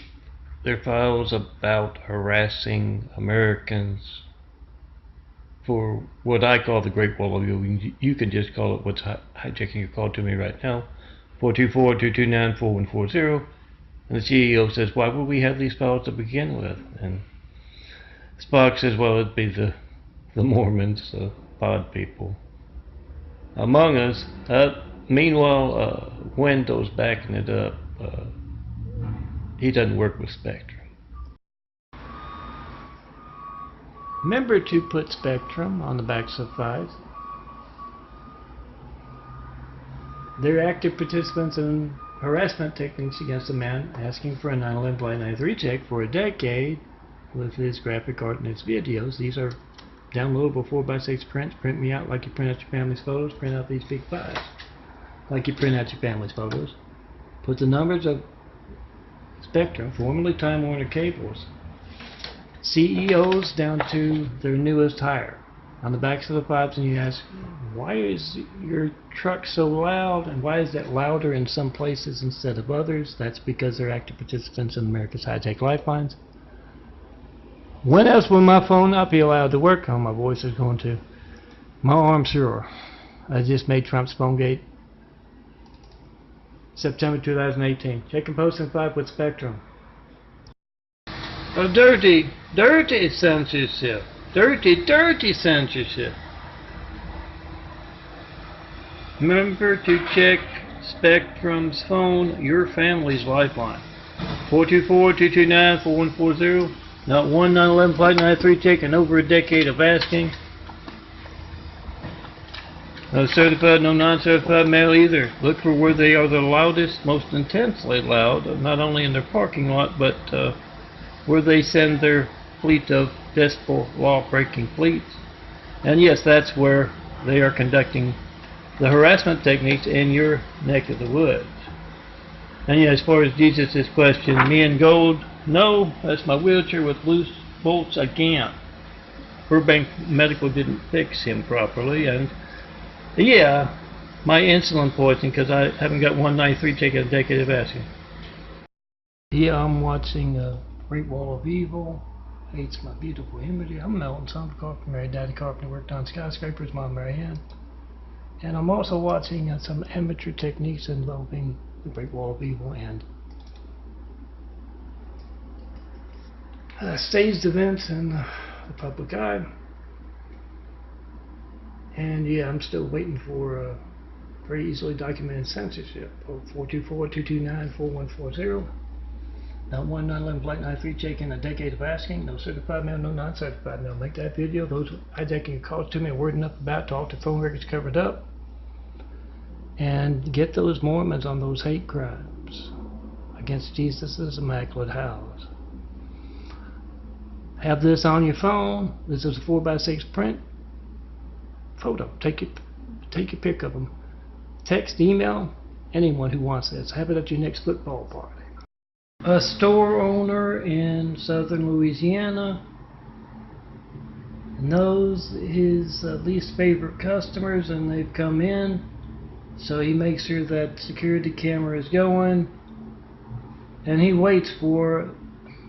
[SPEAKER 3] their files about harassing Americans for what I call the Great Wall of Viewing. You can just call it what's hijacking your call to me right now. 424-229-4140. And the CEO says, "Why would we have these files to begin with?" And Spock says, "Well, it'd be the Mormons, the pod people among us." Meanwhile, Windows backing it up. He doesn't work with Spectrum.
[SPEAKER 1] Remember to put Spectrum on the backs of files. They're active participants in harassment techniques against a man asking for a 9/11 Flight 93 check for a decade with his graphic art and his videos. These are downloadable 4x6 prints. Print me out like you print out your family's photos. Print out these big files like you print out your family's photos. Put the numbers of Spectrum, formerly Time Warner Cables, CEOs down to their newest hire. on the backs of the pipes, and you ask, why is your truck so loud, and why is that louder in some places instead of others? That's because they're active participants in America's high-tech lifelines. When else will my phone not be allowed to work? Oh, my voice is going to. My arm's sore. I just made Trump's phone gate. September 2018. Check and post in 5 with Spectrum.
[SPEAKER 3] A dirty censorship. Dirty censorship. Remember to check Spectrum's phone, your family's lifeline. 424-229-4140. Not 1 911 Flight 93 check in over a decade of asking. No certified, no non-certified mail either. Look for where they are the loudest, most intensely loud, not only in their parking lot, but where they send their fleet of decibel law-breaking fleets. And yes, that's where they are conducting the harassment techniques in your neck of the woods. And yeah, as far as Jesus' question, me in gold, no, that's my wheelchair with loose bolts again. Burbank Medical didn't fix him properly, and yeah, my insulin poisoning because I haven't got 193 taken a decade of asking.
[SPEAKER 1] Yeah, I'm watching Great Wall of Evil. Hates my beautiful imagery. I'm Melton, son of Carpenter, married Daddy Carpenter, worked on skyscrapers, Mom Mary Ann. And I'm also watching some amateur techniques involving the Great Wall of Evil and staged events in the public eye. And yeah, I'm still waiting for very easily documented censorship. 424-229-4140. Not 1 911 Flight 93 check in a decade of asking. No certified mail, no non-certified mail. Make that video. Those hijacking your calls to me are word enough about to all the phone records covered up. And get those Mormons on those hate crimes against Jesus' immaculate house. Have this on your phone. This is a 4x6 print photo. Take your pic of them. Text, email, anyone who wants this. Have it at your next football party. A store owner in southern Louisiana knows his least favorite customers, and they've come in, so he makes sure that security camera is going, and he waits for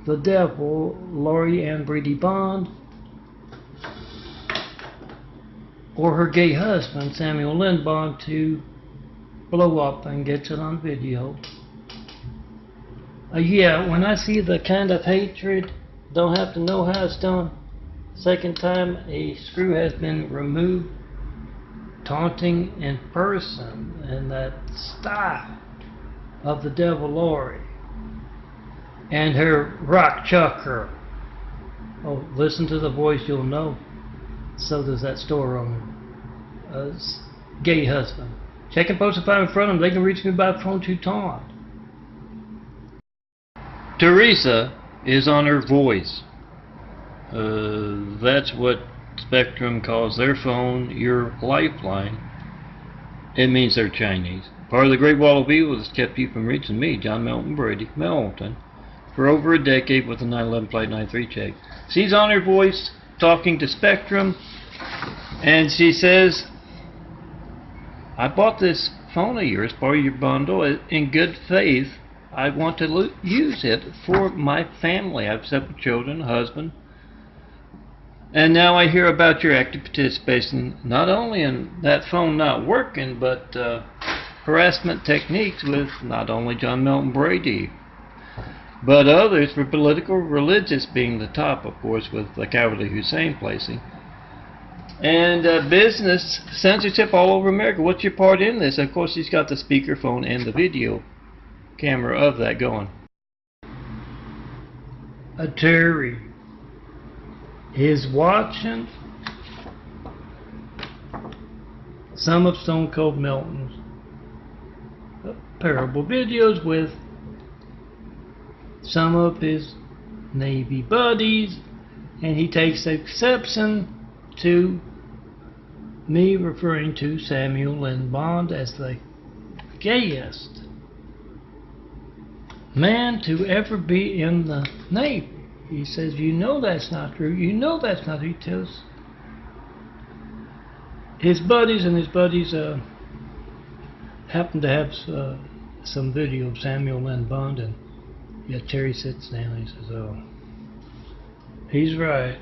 [SPEAKER 1] the devil, Lori Ann Brady Bond, or her gay husband, Samuel Lynn Bond, to blow up and gets it on video. Yeah, when I see the kind of hatred, don't have to know how it's done. Second time a screw has been removed, taunting in person, and that style of the devil Lori and her rock chucker. Oh, listen to the voice, you'll know. So does that store owner. Gay husband. Check and post if I'm in front of them. They can reach me by phone to taunt.
[SPEAKER 3] Teresa is on her voice. That's what Spectrum calls their phone, your lifeline. It means they're Chinese. Part of the Great Wall of Evil that's kept you from reaching me, John Melton Brady, Melton, for over a decade with a 911 Flight 93 check. She's on her voice talking to Spectrum, and she says, I bought this phone of yours, part of your bundle, in good faith. I want to use it for my family. I have 7 children, a husband. And now I hear about your active participation, not only in that phone not working, but harassment techniques with not only John Melton Brady, but others for political, religious being the top, of course, with the Cowardly Hussein placing. And business censorship all over America. What's your part in this? Of course, he's got the speakerphone and the video camera of that going.
[SPEAKER 1] Terry is watching some of Stone Cold Melton's parable videos with some of his Navy buddies, and he takes exception to me referring to Samuel Lynn Bond as the gayest man to ever be in the Navy. He says, you know that's not true. You know that's not. He tells his buddies happened to have some video of Samuel Lynn Bond, and yeah, Terry sits down and he says, "Oh, he's right."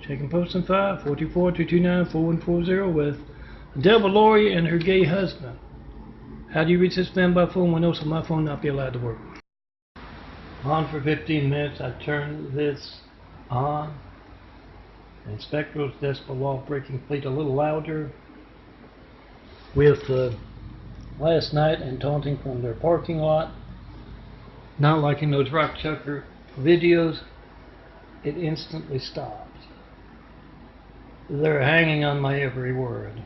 [SPEAKER 1] Checking post in 544-229-4140 with Deborah Laurie and her gay husband. How do you reach this man by phone when else on my phone not be allowed to work? On for 15 minutes. I turn this on. Inspector's decibel law breaking fleet a little louder with last night and taunting from their parking lot. Not liking those rock chucker videos. It instantly stops. They're hanging on my every word.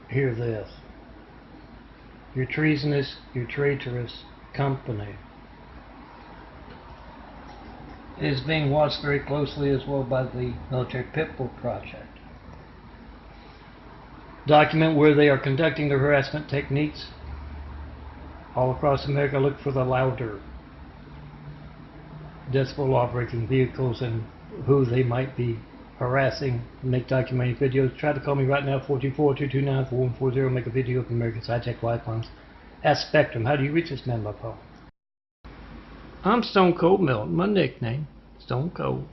[SPEAKER 1] Hear this. Your treasonous, your traitorous company is being watched very closely as well by the Military Pitbull Project. Document where they are conducting their harassment techniques all across America. Look for the louder decibel law breaking vehicles and who they might be harassing. Make documentary videos. Try to call me right now, 424-229-4140. Make a video of America's hijacked lifelines. Ask Spectrum, how do you reach this man by phone? I'm Stone Cold Melton. My nickname, Stone Cold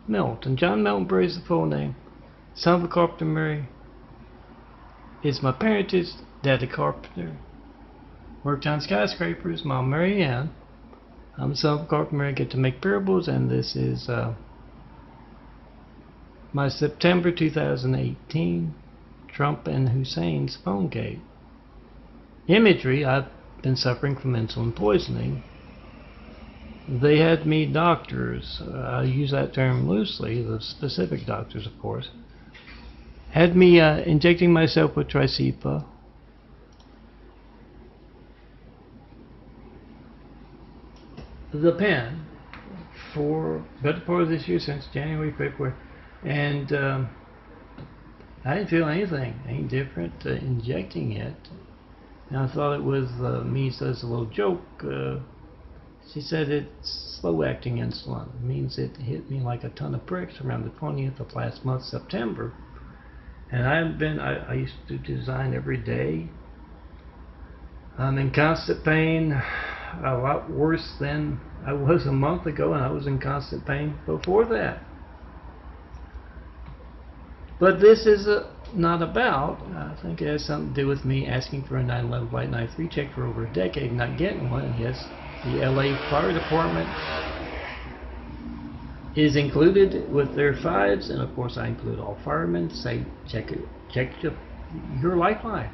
[SPEAKER 1] Melton. John Melton Bray is the full name. Son of a carpenter Mary. It's my parentage. Daddy carpenter. Worked on skyscrapers. Mom Mary Ann. I'm the son of a carpenter Mary. I get to make parables, and this is my September 2018 Trump and Hussein's phone gate. Imagery, I've been suffering from insulin poisoning. They had me doctors, I use that term loosely, the specific doctors of course, had me injecting myself with Tricipa, the pen, for better part of this year, since January, February, and I didn't feel anything, any different injecting it. And I thought it was me, so it's a little joke. She said it's slow-acting insulin. It means it hit me like a ton of bricks around the 20th of last month, September. And I used to design every day. I'm in constant pain, a lot worse than I was a month ago, and I was in constant pain before that. But this is not about, I think it has something to do with me asking for a 9/11 Flight 93 check for over a decade and not getting one. And yes, the LA Fire Department is included with their fives, and of course I include all firemen. Say, check your lifeline,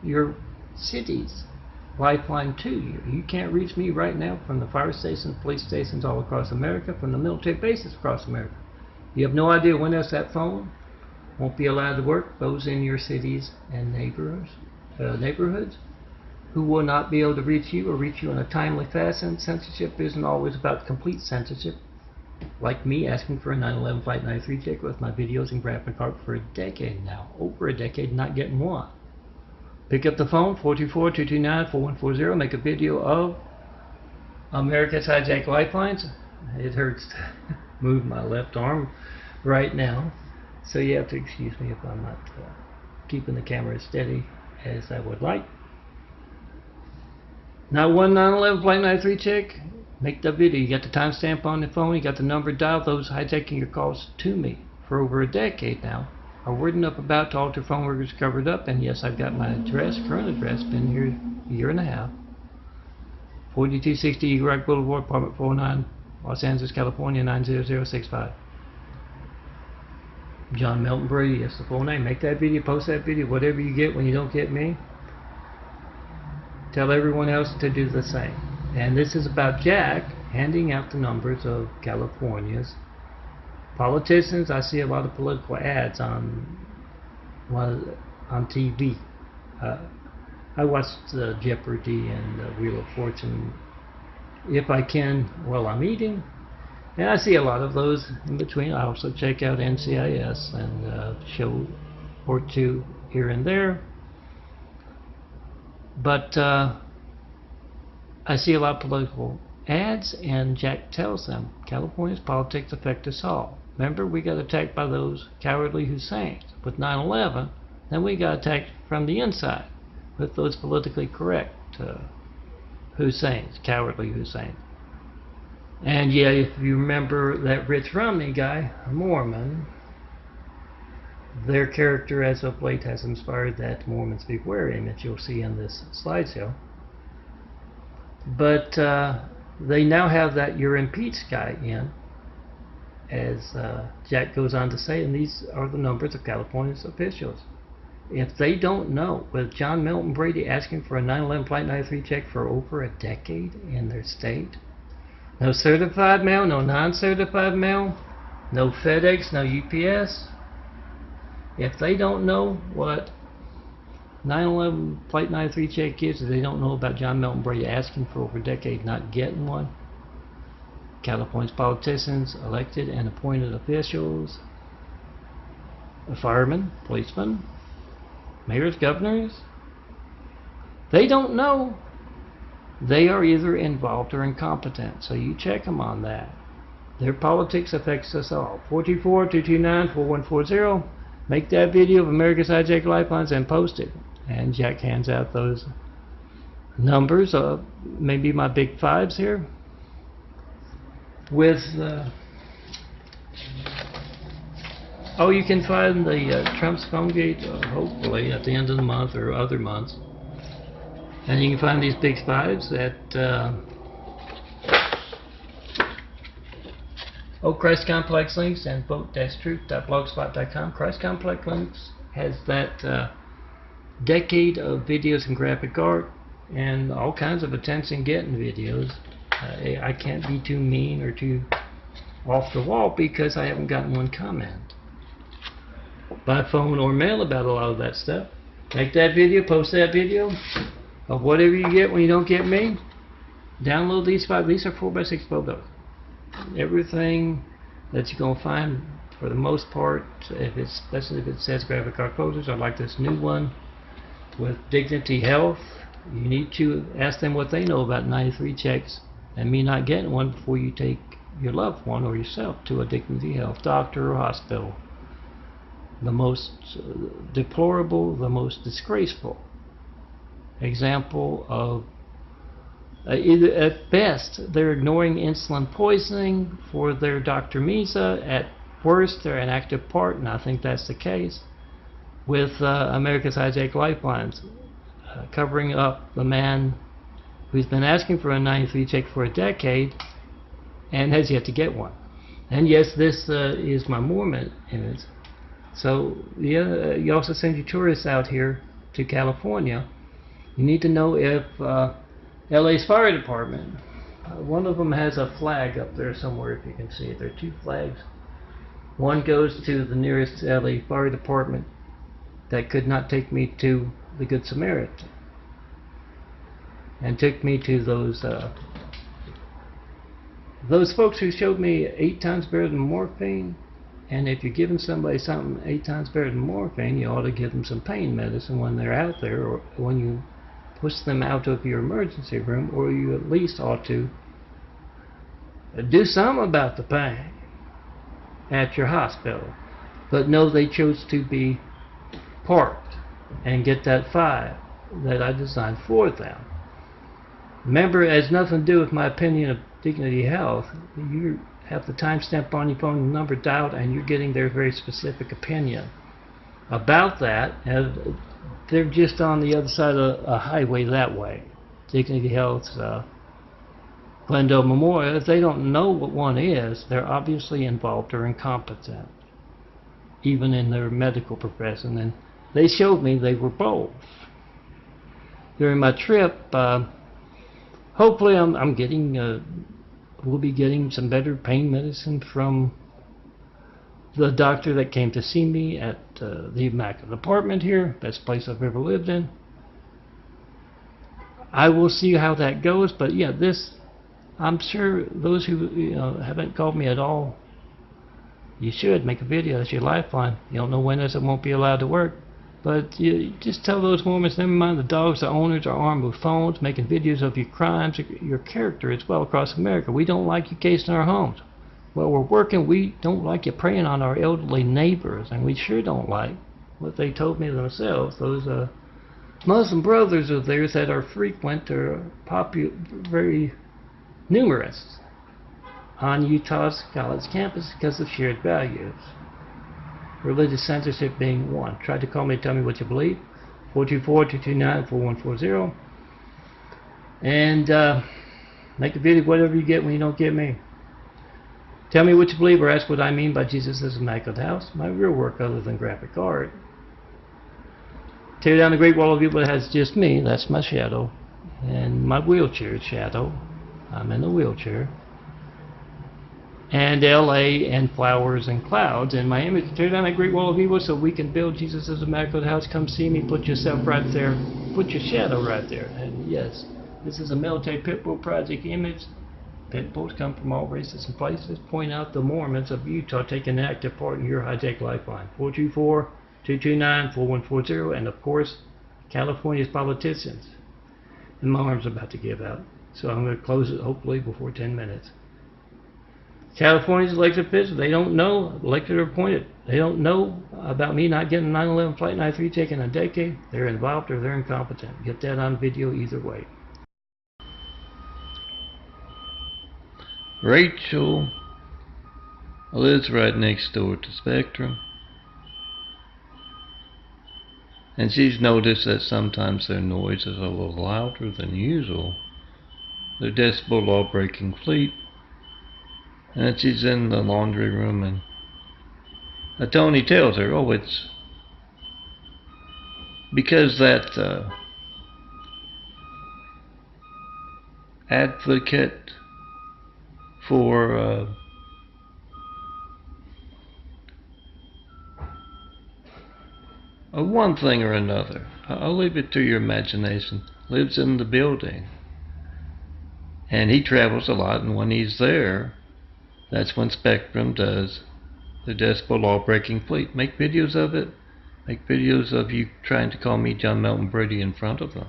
[SPEAKER 1] your city's lifeline too. You can't reach me right now from the fire stations, police stations all across America, from the military bases across America. You have no idea when else that phone won't be allowed to work. Those in your cities and neighborhoods who will not be able to reach you or reach you in a timely fashion. Censorship isn't always about complete censorship. Like me asking for a 9/11 Flight 93 check with my videos and graphic art for a decade now. Over a decade, not getting one. Pick up the phone, 424-229-4140. Make a video of America's hijacked lifelines. It hurts to move my left arm right now, so you have to excuse me if I'm not keeping the camera as steady as I would like. Now, one 9/11 Flight 93 check, make the video. You got the timestamp on the phone, you got the number dialed. Those hijacking your calls to me for over a decade now are wording up about to alter phone workers covered up. And yes, I've got my address, current address, been here a year and a half. 4260 Eagle Rock Boulevard, apartment 409, Los Angeles, California, 90065. John Melton Brady, that's the full name. Make that video, post that video, whatever you get when you don't get me. Tell everyone else to do the same. And this is about Jack handing out the numbers of California's politicians. I see a lot of political ads on TV. I watch Jeopardy and Wheel of Fortune if I can while I'm eating. And I see a lot of those in between. I also check out NCIS and show or two here and there. But I see a lot of political ads, and Jack tells them California's politics affect us all. Remember, we got attacked by those cowardly Husseins with 9/11. Then we got attacked from the inside with those politically correct Husseins, cowardly Husseins. And yeah, if you remember that Rich Romney guy, a Mormon, their character as of late has inspired that Mormons beware image you'll see in this slideshow. But they now have that "you're impeached" guy in, as Jack goes on to say, and these are the numbers of California's officials. If they don't know, with John Milton Brady asking for a 9/11 Flight 93 check for over a decade in their state, no certified mail, no non-certified mail, no FedEx, no UPS. If they don't know what 9/11 Flight 93 check is, if they don't know about John Milton Brady asking for over a decade not getting one, California's politicians, elected and appointed officials, firemen, policemen, mayors, governors, they don't know. They are either involved or incompetent, so you check them on that. Their politics affects us all. 424-229-4140. Make that video of America's Hijacked Lifelines and post it. And Jack hands out those numbers, maybe my big fives here, with oh, you can find the Trump's phone gate hopefully at the end of the month or other months, and you can find these big fives at Christ Complex Links and vote-truth.blogspot.com. Christ Complex Links has that decade of videos and graphic art and all kinds of attention-getting videos. I can't be too mean or too off the wall because I haven't gotten one comment by phone or mail about a lot of that stuff. Make that video, post that video of whatever you get when you don't get me. Download these five. These are 4x6 photos. Everything that you're going to find, for the most part, especially if it says graphic art photos, I like this new one with Dignity Health. You need to ask them what they know about 93 checks and me not getting one before you take your loved one or yourself to a Dignity Health doctor or hospital. The most deplorable, the most disgraceful example of either at best they're ignoring insulin poisoning for their Dr. Misa, at worst they're an active part, and I think that's the case with America's Hijacked Lifelines, covering up the man who's been asking for a 93 check for a decade and has yet to get one. And yes, this is my Mormon image. So yeah, you also send your tourists out here to California. You need to know if LA's fire department, one of them has a flag up there somewhere if you can see it. There are two flags. One goes to the nearest LA fire department that could not take me to the Good Samaritan, and took me to those folks who showed me 8 times better than morphine. And if you're giving somebody something 8 times better than morphine, you ought to give them some pain medicine when they're out there, or when you push them out of your emergency room, or you at least ought to do something about the pain at your hospital. But no, they chose to be parked and get that 5 that I designed for them. Remember, it has nothing to do with my opinion of Dignity Health. You have the timestamp on your phone, the number dialed, and you're getting their very specific opinion about that. And they're just on the other side of a highway that way. Dignity Health's Glendale Memorial. If they don't know what one is, they're obviously involved or incompetent, even in their medical profession. And they showed me they were both. During my trip, hopefully I'm getting, we'll be getting some better pain medicine from the doctor that came to see me at the Immaculate Apartment here, best place I've ever lived in. I will see how that goes, but yeah, this, I'm sure those who haven't called me at all, you should make a video. That's your lifeline. You don't know when this won't be allowed to work, but you just tell those Mormons, never mind the dogs, the owners are armed with phones, making videos of your crimes, your character as well across America. We don't like you casing our homes. While we're working, we don't like you preying on our elderly neighbors, and we sure don't like what they told me themselves. Those Muslim brothers of theirs that are frequent or very numerous on Utah's college campus because of shared values. Religious censorship being one. Tried to call me, tell me what you believe. 424-229-4140. And make a video of whatever you get when you don't get me. Tell me what you believe or ask what I mean by Jesus' Immaculate House. My real work other than graphic art. Tear down the Great Wall of Evil that has just me. That's my shadow. And my wheelchair shadow. I'm in a wheelchair. And LA and flowers and clouds and my image. Tear down that Great Wall of Evil so we can build Jesus' Immaculate House. Come see me. Put yourself right there. Put your shadow right there. And yes, this is a military pitbull project image. Pitbulls come from all races and places. Point out the Mormons of Utah taking an active part in your hijack lifeline. 424-229-4140. And of course, California's politicians. And my arm's about to give out. So I'm going to close it hopefully before 10 minutes. California's elected officials, they don't know, elected or appointed, they don't know about me not getting 9/11 Flight 93 taken a decade. They're involved or they're incompetent. Get that on video either way.
[SPEAKER 3] Rachel lives right next door to Spectrum. And she's noticed that sometimes their noise is a little louder than usual. Their decibel law-breaking fleet. And she's in the laundry room and Tony tells her, oh, it's because that advocate for one thing or another, I'll leave it to your imagination, lives in the building. And he travels a lot, and when he's there, that's when Spectrum does the decibel law-breaking fleet. Make videos of it. Make videos of you trying to call me John Melton Brady in front of them.